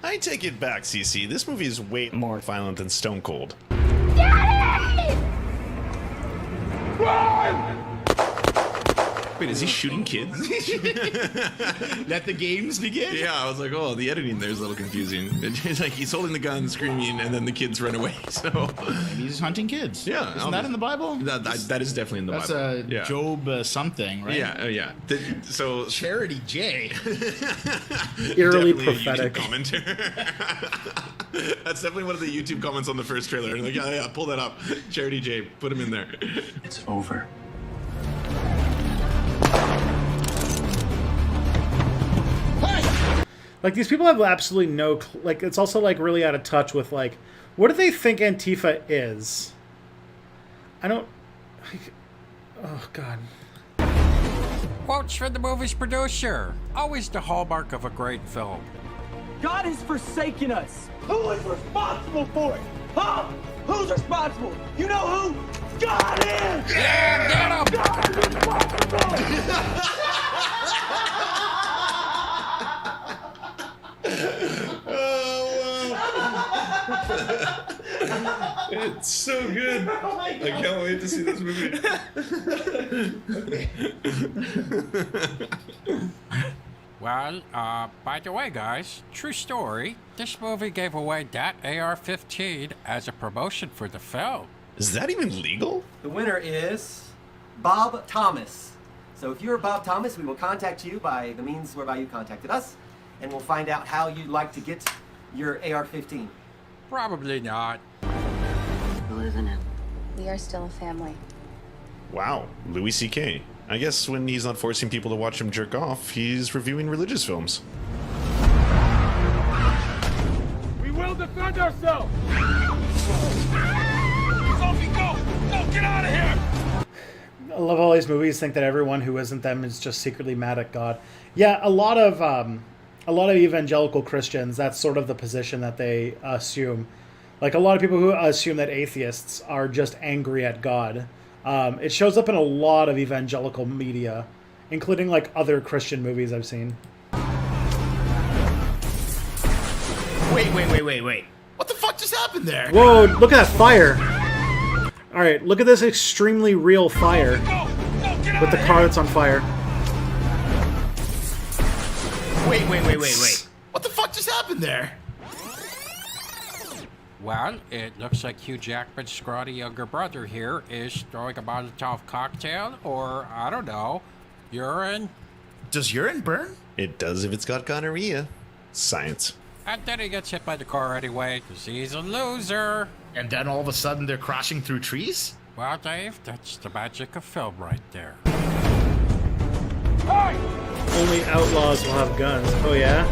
I take it back, CC. This movie is way more violent than Stone Cold. Daddy! Run! Wait, is he shooting kids? Let the games begin? Yeah, I was like, oh, the editing there's a little confusing. It's like he's holding the gun, screaming, and then the kids run away. So maybe he's hunting kids. Yeah, isn't that in the Bible? That is definitely in the That's Bible. That's Job something, right? Yeah, yeah. So Charity J. Eerily definitely prophetic. A YouTube commenter. That's definitely one of the YouTube comments on the first trailer. Like, yeah, pull that up. Charity J, put him in there. It's over. Like, these people have absolutely no... Like, it's also, like, really out of touch with, like, what do they think Antifa is? I don't... Like, oh, God. Quotes from the movie's producer. Always the hallmark of a great film. God has forsaken us. Who is responsible for it? Huh? Who's responsible? You know who? God is! Yeah, get him! God is responsible! It's so good. I can't wait to see this movie. Well, by the way, guys, true story. This movie gave away that AR-15 as a promotion for the film. Is that even legal? The winner is Bob Thomas. So if you're Bob Thomas, we will contact you by the means whereby you contacted us, and we'll find out how you'd like to get your AR-15. Probably not. Who isn't it? We are still a family. Wow, Louis C.K. I guess when he's not forcing people to watch him jerk off, he's reviewing religious films. We will defend ourselves! Sophie, go! Go, get out of here! I love all these movies think that everyone who isn't them is just secretly mad at God. Yeah, a lot of a lot of evangelical Christians, that's sort of the position that they assume. Like a lot of people who assume that atheists are just angry at God. It shows up in a lot of evangelical media, including like other Christian movies I've seen. Wait. What the fuck just happened there? Whoa, look at that fire. All right, look at this extremely real fire with the car that's on fire. Wait. What the fuck just happened there? Well, it looks like Hugh Jackman's scrawny younger brother here is throwing a Molotov cocktail, or, I don't know, urine. Does urine burn? It does if it's got gonorrhea. Science. And then he gets hit by the car anyway, because he's a loser. And then all of a sudden they're crashing through trees? Well, Dave, that's the magic of film right there. Only outlaws will have guns. Oh, yeah?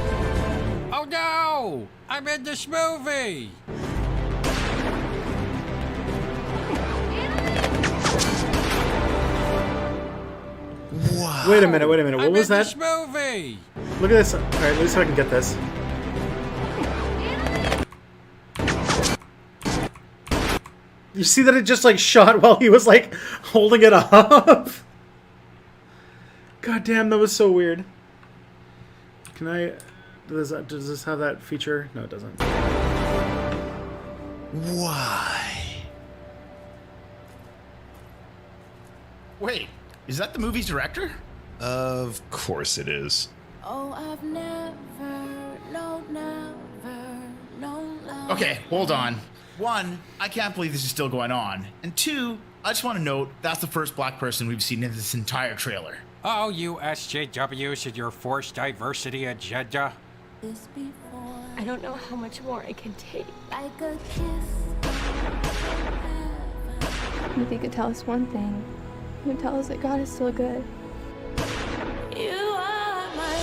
Oh no! I'm in this movie! Wow. Wait a minute. What was that? This movie! Look at this. All right, let me see if I can get this. You see that it just like shot while he was like holding it up? God damn, that was so weird. Can I... Does this have that feature? No, it doesn't. Why? Wait, is that the movie's director? Of course it is. Oh, I've never known love. Okay, hold on. One, I can't believe this is still going on. And two, I just want to note that's the first black person we've seen in this entire trailer. Oh, you SJWs and your forced diversity agenda. This before. I don't know how much more I can take. Like a kiss. If he could tell us one thing, he would tell us that God is still good. You are my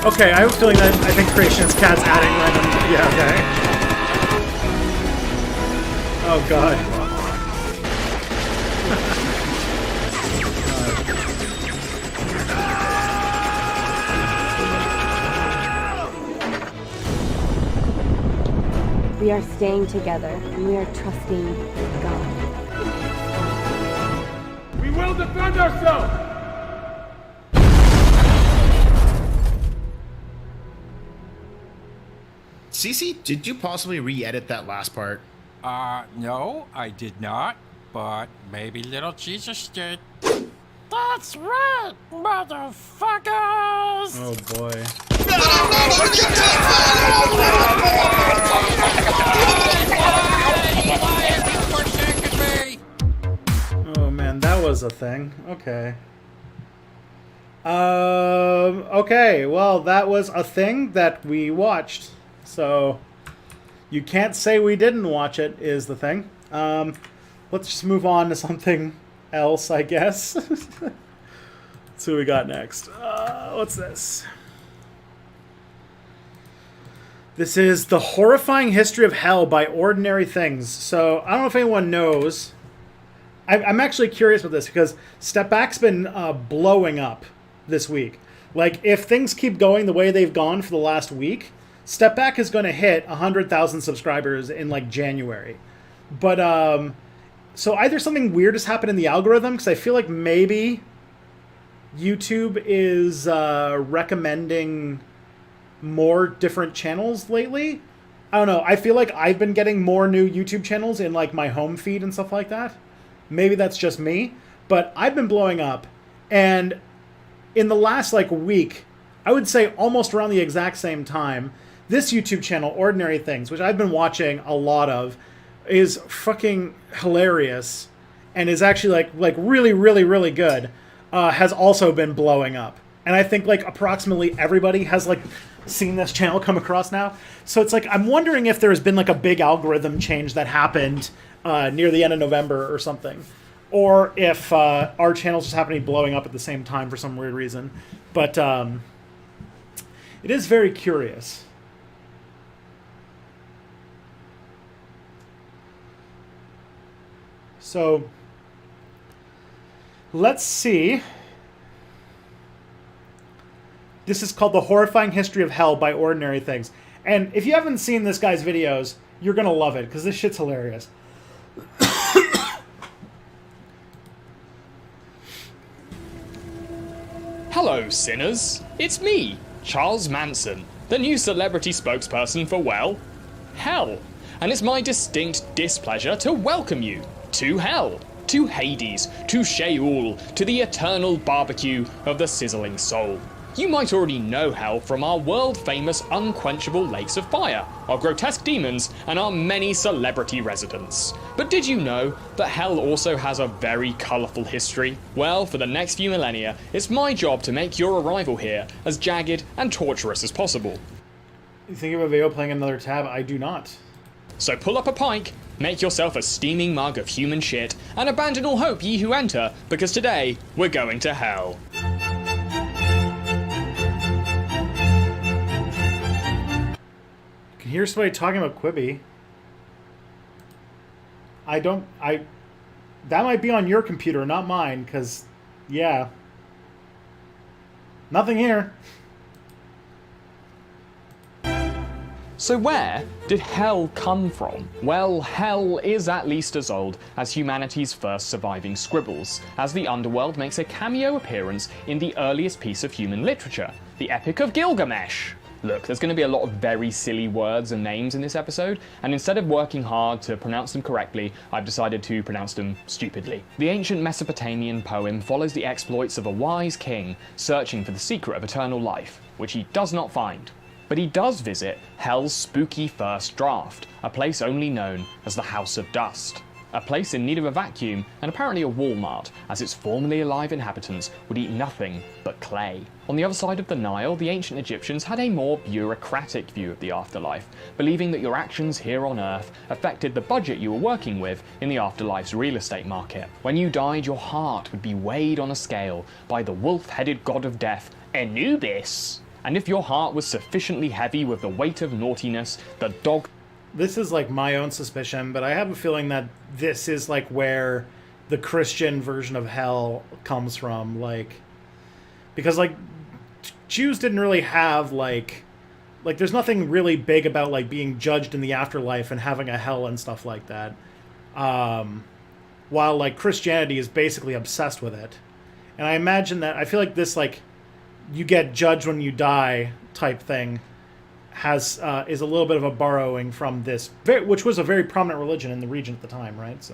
Okay, I have a feeling that I think Creationist Cat's adding random... Yeah, okay. Oh, God. We are staying together, and we are trusting God. We will defend ourselves! Cece, did you possibly re-edit that last part? No, I did not, but maybe little Jesus did. That's right, motherfuckers! Oh, boy. Oh, man, that was a thing. Okay. Okay, well, that was a thing that we watched. So, you can't say we didn't watch it, is the thing. Let's just move on to something else, I guess. Let's see what we got next. What's this? This is The Horrifying History of Hell by Ordinary Things. So, I don't know if anyone knows. I'm actually curious with this because Step Back's been blowing up this week. Like, if things keep going the way they've gone for the last week, Step Back is going to hit 100,000 subscribers in, like, January. But, so either something weird has happened in the algorithm, because I feel like maybe YouTube is recommending more different channels lately. I don't know. I feel like I've been getting more new YouTube channels in, like, my home feed and stuff like that. Maybe that's just me, but I've been blowing up. And in the last, like, week, I would say almost around the exact same time, this YouTube channel, Ordinary Things, which I've been watching a lot of, is fucking hilarious and is actually, like really, really, really good, has also been blowing up. And I think, like, approximately everybody has, like, seen this channel come across now. So it's like, I'm wondering if there's been, like, a big algorithm change that happened near the end of November or something. Or if our channels just happen to be blowing up at the same time for some weird reason. But it is very curious. So let's see This is called The Horrifying History of Hell by Ordinary Things. And if you haven't seen this guy's videos, you're going to love it, because this shit's hilarious. Hello, sinners. It's me, Charles Manson, the new celebrity spokesperson for, well, hell. And it's my distinct displeasure to welcome you to hell, to Hades, to Sheol, to the eternal barbecue of the sizzling soul. You might already know hell from our world-famous unquenchable lakes of fire, our grotesque demons, and our many celebrity residents. But did you know that hell also has a very colourful history? Well, for the next few millennia, it's my job to make your arrival here as jagged and torturous as possible. You think of a video playing another tab? I do not. So pull up a pike, make yourself a steaming mug of human shit, and abandon all hope ye who enter, because today, we're going to hell. Can hear somebody talking about Quibi. That might be on your computer, not mine, because, yeah. Nothing here. So where did hell come from? Well, hell is at least as old as humanity's first surviving scribbles, as the underworld makes a cameo appearance in the earliest piece of human literature, the Epic of Gilgamesh. Look, there's going to be a lot of very silly words and names in this episode, and instead of working hard to pronounce them correctly, I've decided to pronounce them stupidly. The ancient Mesopotamian poem follows the exploits of a wise king searching for the secret of eternal life, which he does not find. But he does visit Hell's spooky first draft, a place only known as the House of Dust. A place in need of a vacuum, and apparently a Walmart, as its formerly alive inhabitants would eat nothing but clay. On the other side of the Nile, the ancient Egyptians had a more bureaucratic view of the afterlife, believing that your actions here on Earth affected the budget you were working with in the afterlife's real estate market. When you died, your heart would be weighed on a scale by the wolf-headed god of death, Anubis. And if your heart was sufficiently heavy with the weight of naughtiness, the dog... This is like my own suspicion, but I have a feeling that this is like where the Christian version of hell comes from, like, because like Jews didn't really have like there's nothing really big about like being judged in the afterlife and having a hell and stuff like that. While like Christianity is basically obsessed with it. And I imagine that I feel like this like you get judged when you die type thing is a little bit of a borrowing from this, which was a very prominent religion in the region at the time, right? So,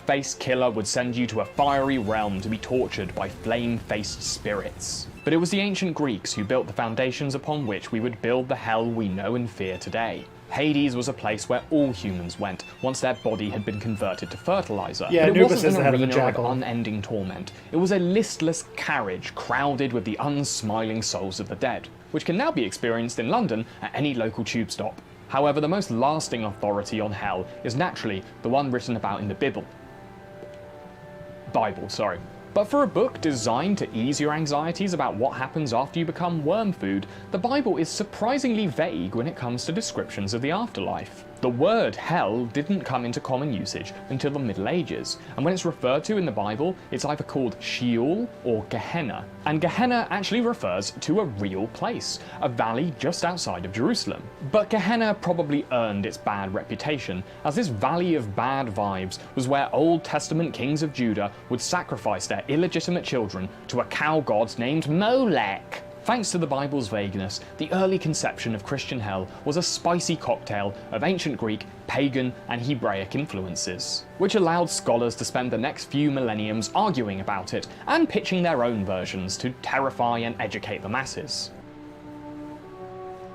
face killer would send you to a fiery realm to be tortured by flame-faced spirits. But it was the ancient Greeks who built the foundations upon which we would build the hell we know and fear today. Hades was a place where all humans went once their body had been converted to fertilizer. Yeah, but it Anubis wasn't is the an head of the arena of jackal. unending torment. It was a listless carriage crowded with the unsmiling souls of the dead, which can now be experienced in London at any local tube stop. However, the most lasting authority on hell is naturally the one written about in the Bible. But for a book designed to ease your anxieties about what happens after you become worm food, the Bible is surprisingly vague when it comes to descriptions of the afterlife. The word hell didn't come into common usage until the Middle Ages, and when it's referred to in the Bible, it's either called Sheol or Gehenna. And Gehenna actually refers to a real place, a valley just outside of Jerusalem. But Gehenna probably earned its bad reputation, as this valley of bad vibes was where Old Testament kings of Judah would sacrifice their illegitimate children to a cow god named Molech. Thanks to the Bible's vagueness, the early conception of Christian hell was a spicy cocktail of ancient Greek, pagan, and Hebraic influences, which allowed scholars to spend the next few millenniums arguing about it and pitching their own versions to terrify and educate the masses.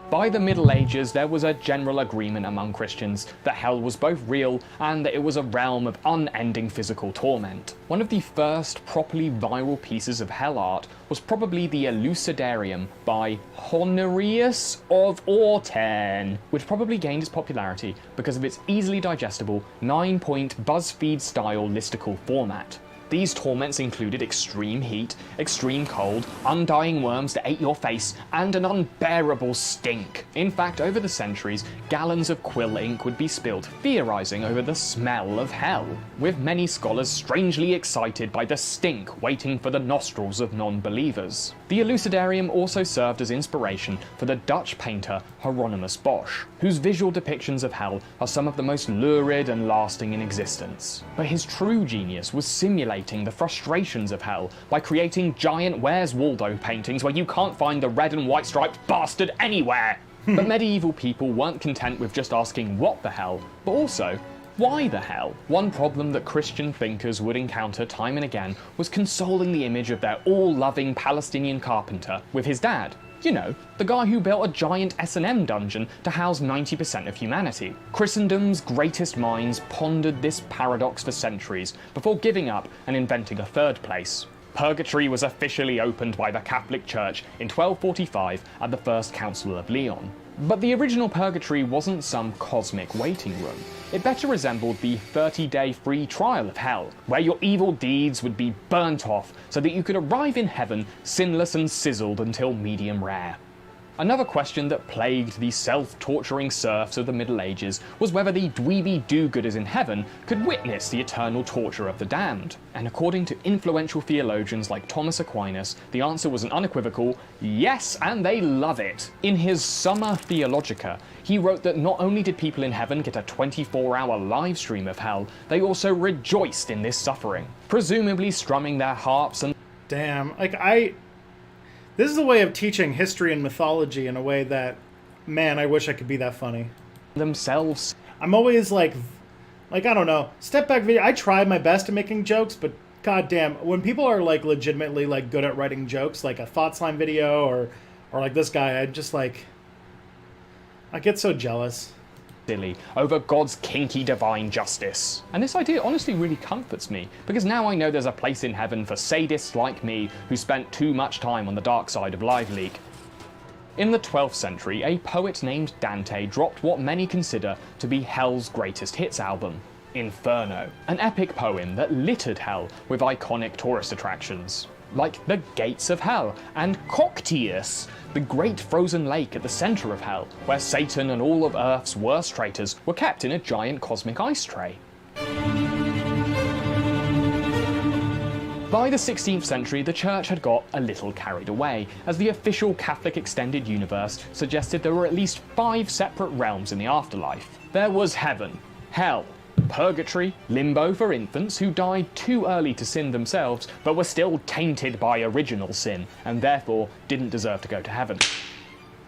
By the Middle Ages, there was a general agreement among Christians that hell was both real and that it was a realm of unending physical torment. One of the first properly viral pieces of hell art was probably the Elucidarium by Honorius of Autun, which probably gained its popularity because of its easily digestible 9-point BuzzFeed-style listicle format. These torments included extreme heat, extreme cold, undying worms that ate your face, and an unbearable stink. In fact, over the centuries, gallons of quill ink would be spilled, theorizing over the smell of hell, with many scholars strangely excited by the stink waiting for the nostrils of non-believers. The Elucidarium also served as inspiration for the Dutch painter Hieronymus Bosch, whose visual depictions of hell are some of the most lurid and lasting in existence. But his true genius was simulating the frustrations of hell by creating giant Where's Waldo paintings where you can't find the red and white striped bastard anywhere. But medieval people weren't content with just asking what the hell, but also why the hell? One problem that Christian thinkers would encounter time and again was consoling the image of their all-loving Palestinian carpenter with his dad. You know, the guy who built a giant S&M dungeon to house 90% of humanity. Christendom's greatest minds pondered this paradox for centuries before giving up and inventing a third place. Purgatory was officially opened by the Catholic Church in 1245 at the First Council of Lyon. But the original purgatory wasn't some cosmic waiting room. It better resembled the 30-day free trial of hell, where your evil deeds would be burnt off so that you could arrive in heaven sinless and sizzled until medium rare. Another question that plagued the self-torturing serfs of the Middle Ages was whether the dweeby do-gooders in heaven could witness the eternal torture of the damned. And according to influential theologians like Thomas Aquinas, the answer was an unequivocal yes, and they love it. In his Summa Theologica, he wrote that not only did people in heaven get a 24-hour live stream of hell, they also rejoiced in this suffering, presumably strumming their harps and... Damn, this is a way of teaching history and mythology in a way that, man, I wish I could be that funny. Themselves. I'm always like, I don't know, step back video. I try my best at making jokes, but goddamn, when people are like legitimately like good at writing jokes, like a Thoughts Line video or like this guy, I just like, I get so jealous. Over God's kinky divine justice. And this idea honestly really comforts me, because now I know there's a place in heaven for sadists like me who spent too much time on the dark side of LiveLeak. In the 12th century, a poet named Dante dropped what many consider to be hell's greatest hits album, Inferno, an epic poem that littered hell with iconic tourist attractions, like the Gates of Hell and Coctius, the great frozen lake at the center of hell, where Satan and all of Earth's worst traitors were kept in a giant cosmic ice tray. By the 16th century, the church had got a little carried away, as the official Catholic extended universe suggested there were at least 5 separate realms in the afterlife. There was heaven, hell, purgatory, limbo for infants who died too early to sin themselves, but were still tainted by original sin, and therefore didn't deserve to go to heaven.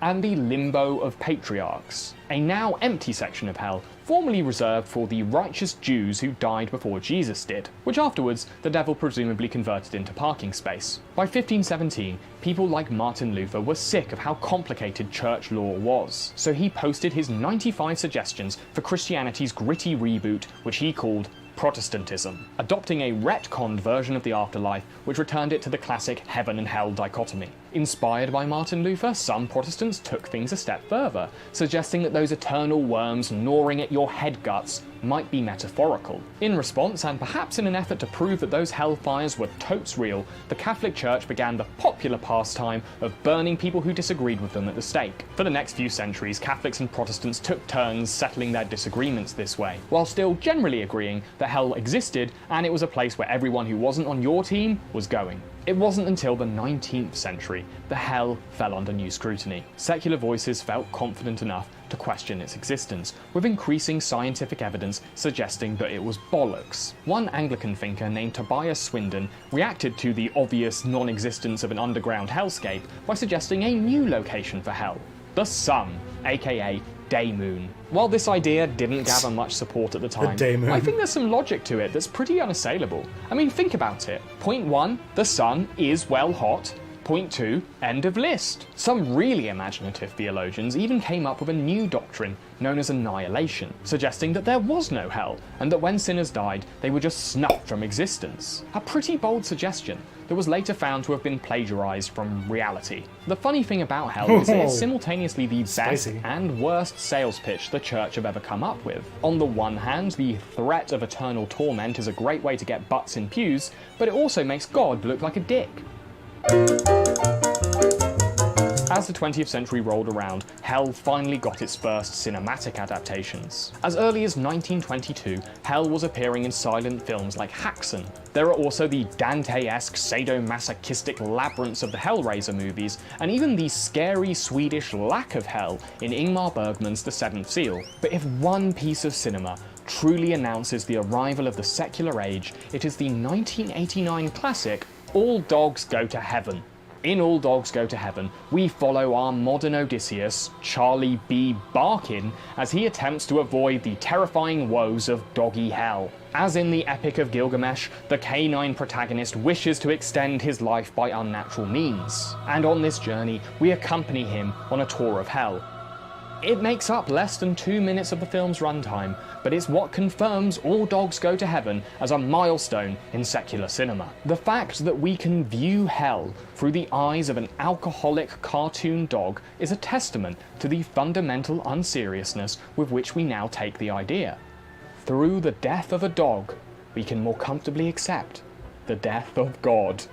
And the limbo of patriarchs, a now empty section of hell, formerly reserved for the righteous Jews who died before Jesus did, which afterwards the devil presumably converted into parking space. By 1517, people like Martin Luther were sick of how complicated church law was, so he posted his 95 suggestions for Christianity's gritty reboot, which he called Protestantism, adopting a retconned version of the afterlife which returned it to the classic heaven and hell dichotomy. Inspired by Martin Luther, some Protestants took things a step further, suggesting that those eternal worms gnawing at your head guts might be metaphorical. In response, and perhaps in an effort to prove that those hellfires were totes real, the Catholic Church began the popular pastime of burning people who disagreed with them at the stake. For the next few centuries, Catholics and Protestants took turns settling their disagreements this way, while still generally agreeing that hell existed and it was a place where everyone who wasn't on your team was going. It wasn't until the 19th century that hell fell under new scrutiny. Secular voices felt confident enough to question its existence, with increasing scientific evidence suggesting that it was bollocks. One Anglican thinker named Tobias Swindon reacted to the obvious non-existence of an underground hellscape by suggesting a new location for hell: the sun, aka Day Moon. While this idea didn't gather much support at the time, I think there's some logic to it that's pretty unassailable. I mean, think about it. Point 1, the sun is well hot. Point 2, end of list. Some really imaginative theologians even came up with a new doctrine known as annihilation, suggesting that there was no hell, and that when sinners died, they were just snuffed from existence. A pretty bold suggestion that was later found to have been plagiarized from reality. The funny thing about hell is it's simultaneously the best and worst sales pitch the church have ever come up with. On the one hand, the threat of eternal torment is a great way to get butts in pews, but it also makes God look like a dick. As the 20th century rolled around, hell finally got its first cinematic adaptations. As early as 1922, hell was appearing in silent films like Haxan. There are also the Dante-esque sadomasochistic labyrinths of the Hellraiser movies, and even the scary Swedish lack of hell in Ingmar Bergman's The Seventh Seal. But if one piece of cinema truly announces the arrival of the secular age, it is the 1989 classic All Dogs Go to Heaven. In All Dogs Go to Heaven, we follow our modern Odysseus, Charlie B. Barkin, as he attempts to avoid the terrifying woes of doggy hell. As in the Epic of Gilgamesh, the canine protagonist wishes to extend his life by unnatural means. And on this journey, we accompany him on a tour of hell. It makes up less than 2 minutes of the film's runtime, but it's what confirms All Dogs Go to Heaven as a milestone in secular cinema. The fact that we can view hell through the eyes of an alcoholic cartoon dog is a testament to the fundamental unseriousness with which we now take the idea. Through the death of a dog, we can more comfortably accept the death of God.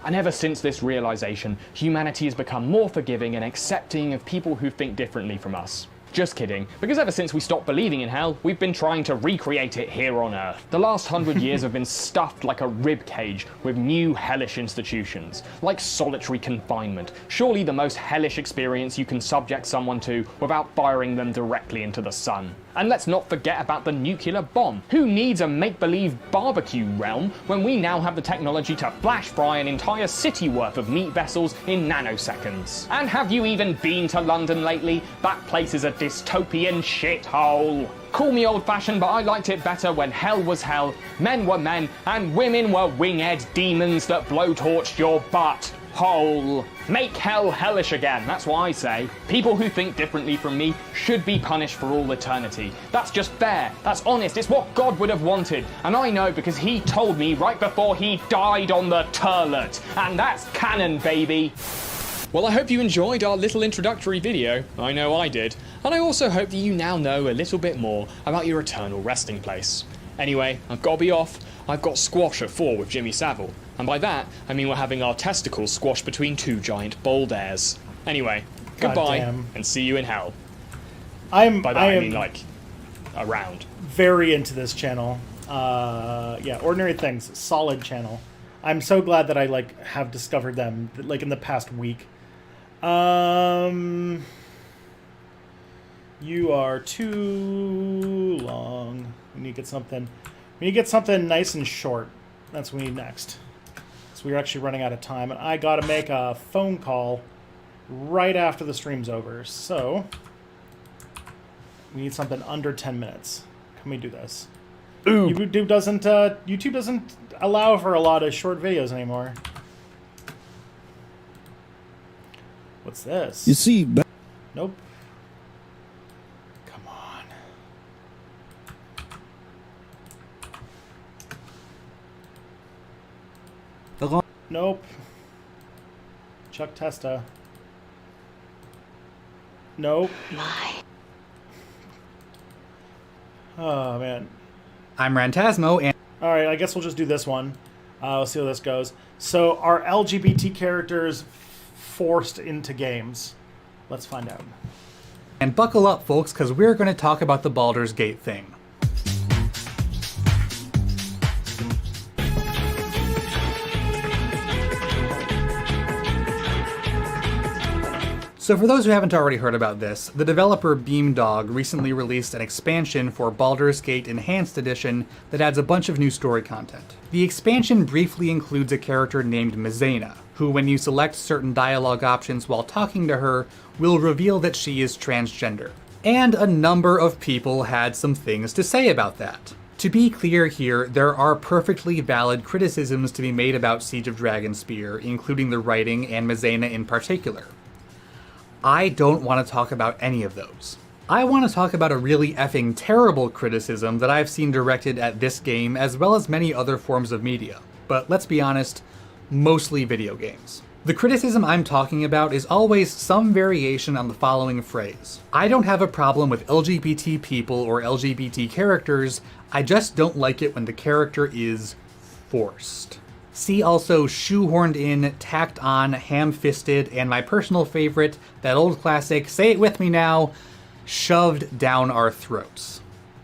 And ever since this realization, humanity has become more forgiving and accepting of people who think differently from us. Just kidding, because ever since we stopped believing in hell, we've been trying to recreate it here on Earth. The last 100 years have been stuffed like a rib cage with new hellish institutions, like solitary confinement, surely the most hellish experience you can subject someone to without firing them directly into the sun. And let's not forget about the nuclear bomb. Who needs a make-believe barbecue realm when we now have the technology to flash fry an entire city worth of meat vessels in nanoseconds? And have you even been to London lately? That place is a dystopian shithole. Call me old-fashioned, but I liked it better when hell was hell, men were men, and women were winged demons that blowtorched your butt hole. Make hell hellish again, that's what I say. People who think differently from me should be punished for all eternity. That's just fair, that's honest, it's what God would have wanted. And I know because he told me right before he died on the turlet. And that's canon, baby. Well, I hope you enjoyed our little introductory video. I know I did. And I also hope that you now know a little bit more about your eternal resting place. Anyway, I've got to be off. I've got squash at 4 with Jimmy Savile. And by that, I mean we're having our testicles squashed between 2 giant bowl dares. Anyway, goodbye, and see you in hell. By that I mean, like, around. Very into this channel. Yeah, Ordinary Things, solid channel. I'm so glad that I, like, have discovered them, like, in the past week. You are too long. We need to get something. We need to get something nice and short. That's what we need next. So we're actually running out of time, and I gotta make a phone call right after the stream's over. So we need something under 10 minutes. Can we do this? Ooh. YouTube doesn't allow for a lot of short videos anymore. What's this? You see, nope. Come on. Nope. Chuck Testa. Nope. Oh, man. I'm Rantasmo, and... Alright, I guess we'll just do this one. We'll see how this goes. So, are LGBT characters forced into games? Let's find out. And buckle up, folks, because we're going to talk about the Baldur's Gate thing. So for those who haven't already heard about this, the developer Beamdog recently released an expansion for Baldur's Gate Enhanced Edition that adds a bunch of new story content. The expansion briefly includes a character named Mizena, who when you select certain dialogue options while talking to her, will reveal that she is transgender. And a number of people had some things to say about that. To be clear here, there are perfectly valid criticisms to be made about Siege of Dragonspear, including the writing and Mizena in particular. I don't want to talk about any of those. I want to talk about a really effing terrible criticism that I've seen directed at this game as well as many other forms of media, but let's be honest, mostly video games. The criticism I'm talking about is always some variation on the following phrase. I don't have a problem with LGBT people or LGBT characters, I just don't like it when the character is forced. See also shoehorned in, tacked on, ham-fisted, and my personal favorite, that old classic, say it with me now, shoved down our throats.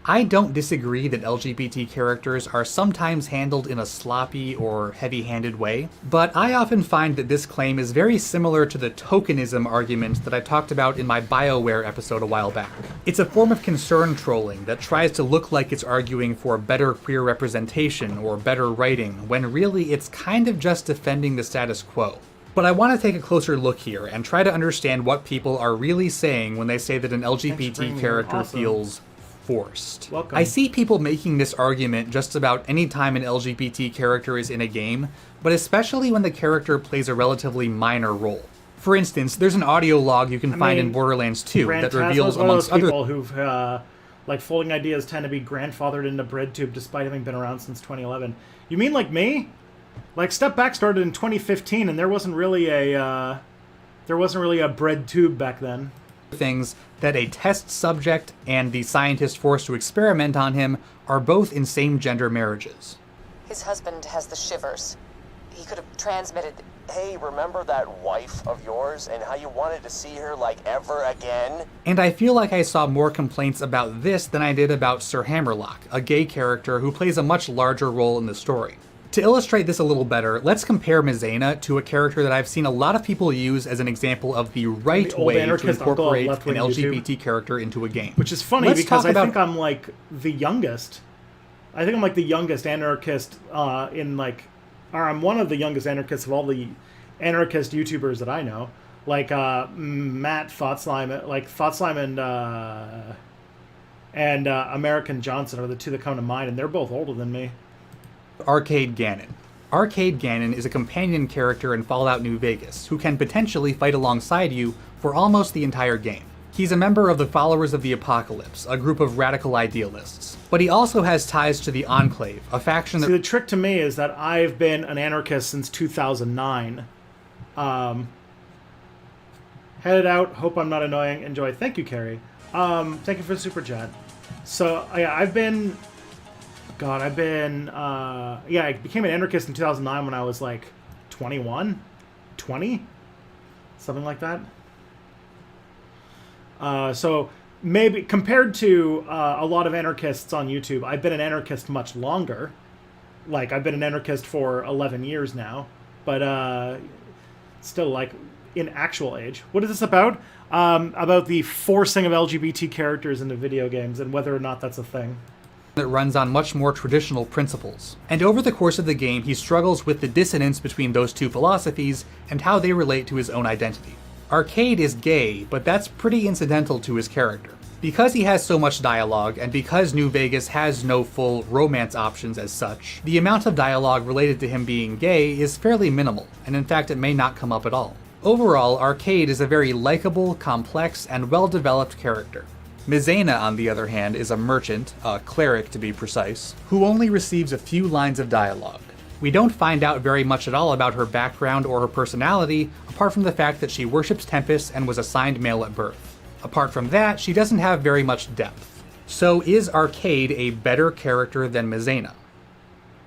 I don't disagree that LGBT characters are sometimes handled in a sloppy or heavy-handed way, but I often find that this claim is very similar to the tokenism argument that I talked about in my BioWare episode a while back. It's a form of concern trolling that tries to look like it's arguing for better queer representation or better writing, when really it's kind of just defending the status quo. But I want to take a closer look here and try to understand what people are really saying when they say that an LGBT character feels forced. Welcome. I see people making this argument just about any time an LGBT character is in a game, but especially when the character plays a relatively minor role. For instance, there's an audio log you can find in Borderlands 2 that reveals, amongst other people who've like folding ideas tend to be grandfathered into BreadTube despite having been around since 2011. You mean like me? Like Step Back started in 2015, and there wasn't really a BreadTube back then. Things that a test subject and the scientist forced to experiment on him are both in same-gender marriages. His husband has the shivers. He could have transmitted, hey, remember that wife of yours and how you wanted to see her like ever again? And I feel like I saw more complaints about this than I did about Sir Hammerlock, a gay character who plays a much larger role in the story. To illustrate this a little better, let's compare Mizena to a character that I've seen a lot of people use as an example of the right way to incorporate an LGBT character into a game. Which is funny because I think I'm like the youngest. I think I'm like the youngest anarchist or I'm one of the youngest anarchists of all the anarchist YouTubers that I know. Like Matt Thoughtslime, and American Johnson are the two that come to mind, and they're both older than me. Arcade Gannon. Arcade Gannon is a companion character in Fallout New Vegas, who can potentially fight alongside you for almost the entire game. He's a member of the Followers of the Apocalypse, a group of radical idealists. But he also has ties to the Enclave, a faction that... See, the trick to me is that I've been an anarchist since 2009. Headed out, hope I'm not annoying, enjoy. Thank you, Carrie. Thank you for the super chat. So, yeah, I became an anarchist in 2009 when I was like 21, 20, something like that. So maybe compared to a lot of anarchists on YouTube, I've been an anarchist much longer. Like I've been an anarchist for 11 years now, but still like in actual age. What is this about? About the forcing of LGBT characters into video games and whether or not that's a thing. That runs on much more traditional principles. And over the course of the game, he struggles with the dissonance between those two philosophies and how they relate to his own identity. Arcade is gay, but that's pretty incidental to his character. Because he has so much dialogue, and because New Vegas has no full romance options as such, the amount of dialogue related to him being gay is fairly minimal, and in fact it may not come up at all. Overall, Arcade is a very likable, complex, and well-developed character. Mizena, on the other hand, is a merchant, a cleric to be precise, who only receives a few lines of dialogue. We don't find out very much at all about her background or her personality, apart from the fact that she worships Tempest and was assigned male at birth. Apart from that, she doesn't have very much depth. So is Arcade a better character than Mizena?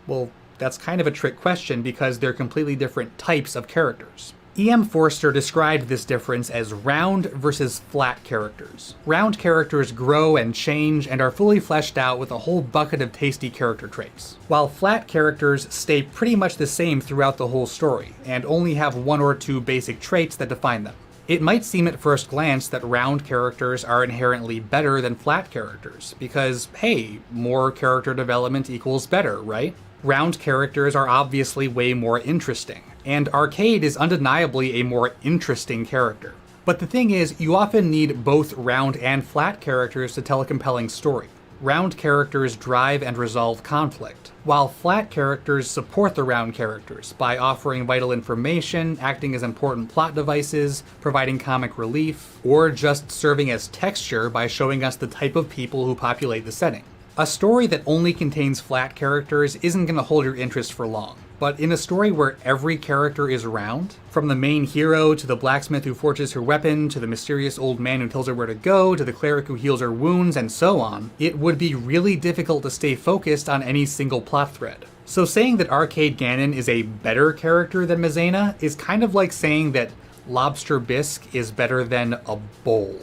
Well, that's kind of a trick question because they're completely different types of characters. E.M. Forster described this difference as round versus flat characters. Round characters grow and change and are fully fleshed out with a whole bucket of tasty character traits, while flat characters stay pretty much the same throughout the whole story, and only have one or two basic traits that define them. It might seem at first glance that round characters are inherently better than flat characters, because, hey, more character development equals better, right? Round characters are obviously way more interesting, and Arcade is undeniably a more interesting character. But the thing is, you often need both round and flat characters to tell a compelling story. Round characters drive and resolve conflict, while flat characters support the round characters by offering vital information, acting as important plot devices, providing comic relief, or just serving as texture by showing us the type of people who populate the setting. A story that only contains flat characters isn't going to hold your interest for long. But in a story where every character is round, from the main hero to the blacksmith who forges her weapon, to the mysterious old man who tells her where to go, to the cleric who heals her wounds, and so on, it would be really difficult to stay focused on any single plot thread. So saying that Arcade Gannon is a better character than Maizena is kind of like saying that Lobster Bisque is better than a bowl.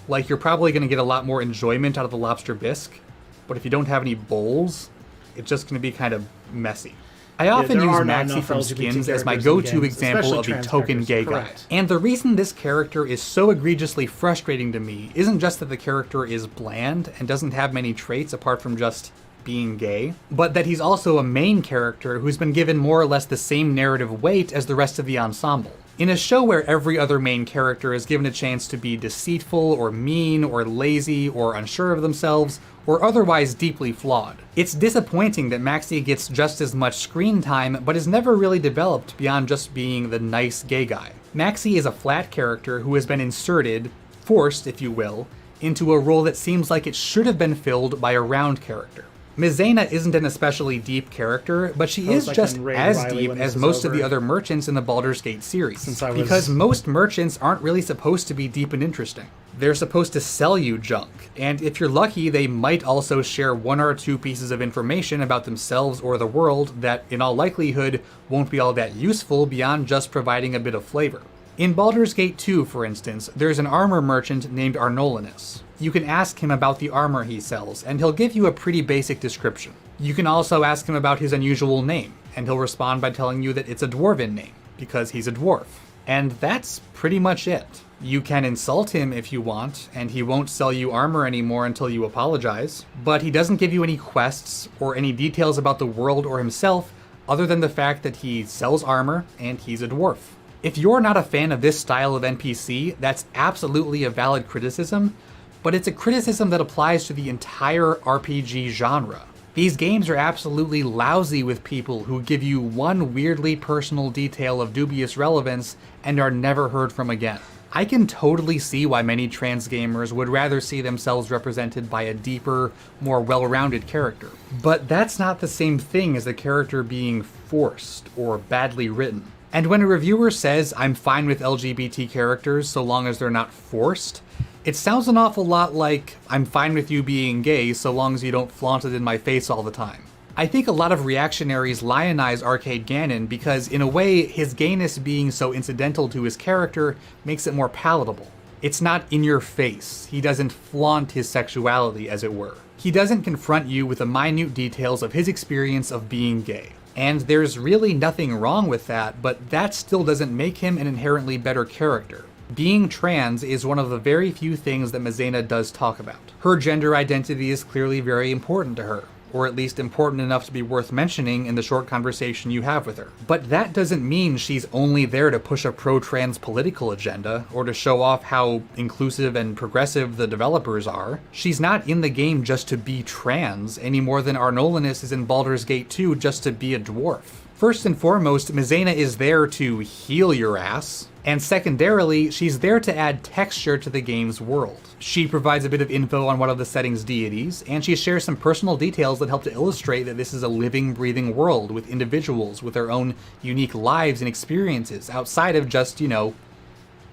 Like, you're probably going to get a lot more enjoyment out of the Lobster Bisque, but if you don't have any bowls, it's just going to be kind of messy. I often use Maxie from Skins as my go-to example of a token gay guy. And the reason this character is so egregiously frustrating to me isn't just that the character is bland and doesn't have many traits apart from just being gay, but that he's also a main character who's been given more or less the same narrative weight as the rest of the ensemble. In a show where every other main character is given a chance to be deceitful or mean or lazy or unsure of themselves or otherwise deeply flawed, it's disappointing that Maxie gets just as much screen time but is never really developed beyond just being the nice gay guy. Maxie is a flat character who has been inserted, forced if you will, into a role that seems like it should have been filled by a round character. Maizena isn't an especially deep character, but she is just as deep as most of the other merchants in the Baldur's Gate series, because most merchants aren't really supposed to be deep and interesting. They're supposed to sell you junk, and if you're lucky, they might also share one or two pieces of information about themselves or the world that, in all likelihood, won't be all that useful beyond just providing a bit of flavor. In Baldur's Gate 2, for instance, there's an armor merchant named Arnolinus. You can ask him about the armor he sells, and he'll give you a pretty basic description. You can also ask him about his unusual name, and he'll respond by telling you that it's a dwarven name, because he's a dwarf. And that's pretty much it. You can insult him if you want, and he won't sell you armor anymore until you apologize, but he doesn't give you any quests or any details about the world or himself other than the fact that he sells armor and he's a dwarf. If you're not a fan of this style of NPC, that's absolutely a valid criticism, but it's a criticism that applies to the entire RPG genre. These games are absolutely lousy with people who give you one weirdly personal detail of dubious relevance and are never heard from again. I can totally see why many trans gamers would rather see themselves represented by a deeper, more well-rounded character. But that's not the same thing as the character being forced or badly written. And when a reviewer says, "I'm fine with LGBT characters so long as they're not forced," it sounds an awful lot like, "I'm fine with you being gay so long as you don't flaunt it in my face all the time." I think a lot of reactionaries lionize Arcade Gannon because, in a way, his gayness being so incidental to his character makes it more palatable. It's not in your face. He doesn't flaunt his sexuality, as it were. He doesn't confront you with the minute details of his experience of being gay. And there's really nothing wrong with that, but that still doesn't make him an inherently better character. Being trans is one of the very few things that Maizena does talk about. Her gender identity is clearly very important to her, or at least important enough to be worth mentioning in the short conversation you have with her. But that doesn't mean she's only there to push a pro-trans political agenda, or to show off how inclusive and progressive the developers are. She's not in the game just to be trans, any more than Arnolinus is in Baldur's Gate 2 just to be a dwarf. First and foremost, Maizena is there to heal your ass, and secondarily, she's there to add texture to the game's world. She provides a bit of info on one of the setting's deities, and she shares some personal details that help to illustrate that this is a living, breathing world with individuals with their own unique lives and experiences outside of just,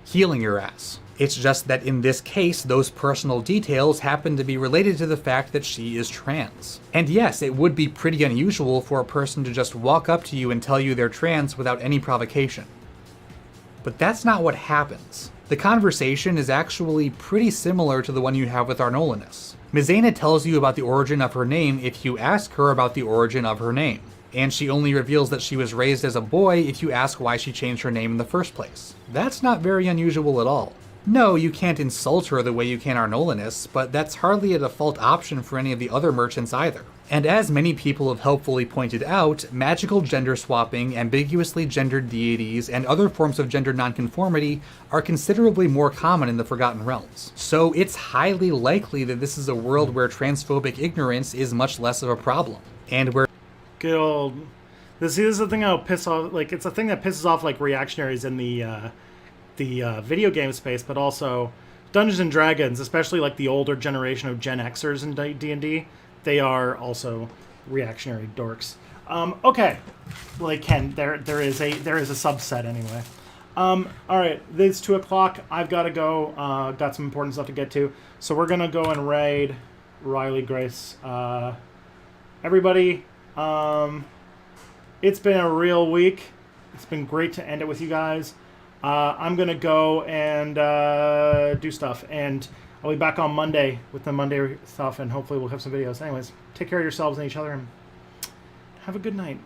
healing your ass. It's just that in this case, those personal details happen to be related to the fact that she is trans. And yes, it would be pretty unusual for a person to just walk up to you and tell you they're trans without any provocation. But that's not what happens. The conversation is actually pretty similar to the one you have with Arnolinus. Maizena tells you about the origin of her name if you ask her about the origin of her name, and she only reveals that she was raised as a boy if you ask why she changed her name in the first place. That's not very unusual at all. No, you can't insult her the way you can our Nolanists, but that's hardly a default option for any of the other merchants either. And as many people have helpfully pointed out, magical gender swapping, ambiguously gendered deities, and other forms of gender nonconformity are considerably more common in the Forgotten Realms. So it's highly likely that this is a world where transphobic ignorance is much less of a problem, and where good old. This is the thing that'll piss off. Like, it's a thing that pisses off like reactionaries in the video game space, but also Dungeons and Dragons, especially like the older generation of Gen Xers in D&D. They are also reactionary dorks. Okay, well they can. There is a subset anyway. All right, it's 2:00. I've got to go. Got some important stuff to get to. So we're gonna go and raid Riley Grace. Everybody, it's been a real week. It's been great to end it with you guys. I'm gonna go and do stuff, and I'll be back on Monday with the Monday stuff, and hopefully we'll have some videos. Anyways, take care of yourselves and each other, and have a good night.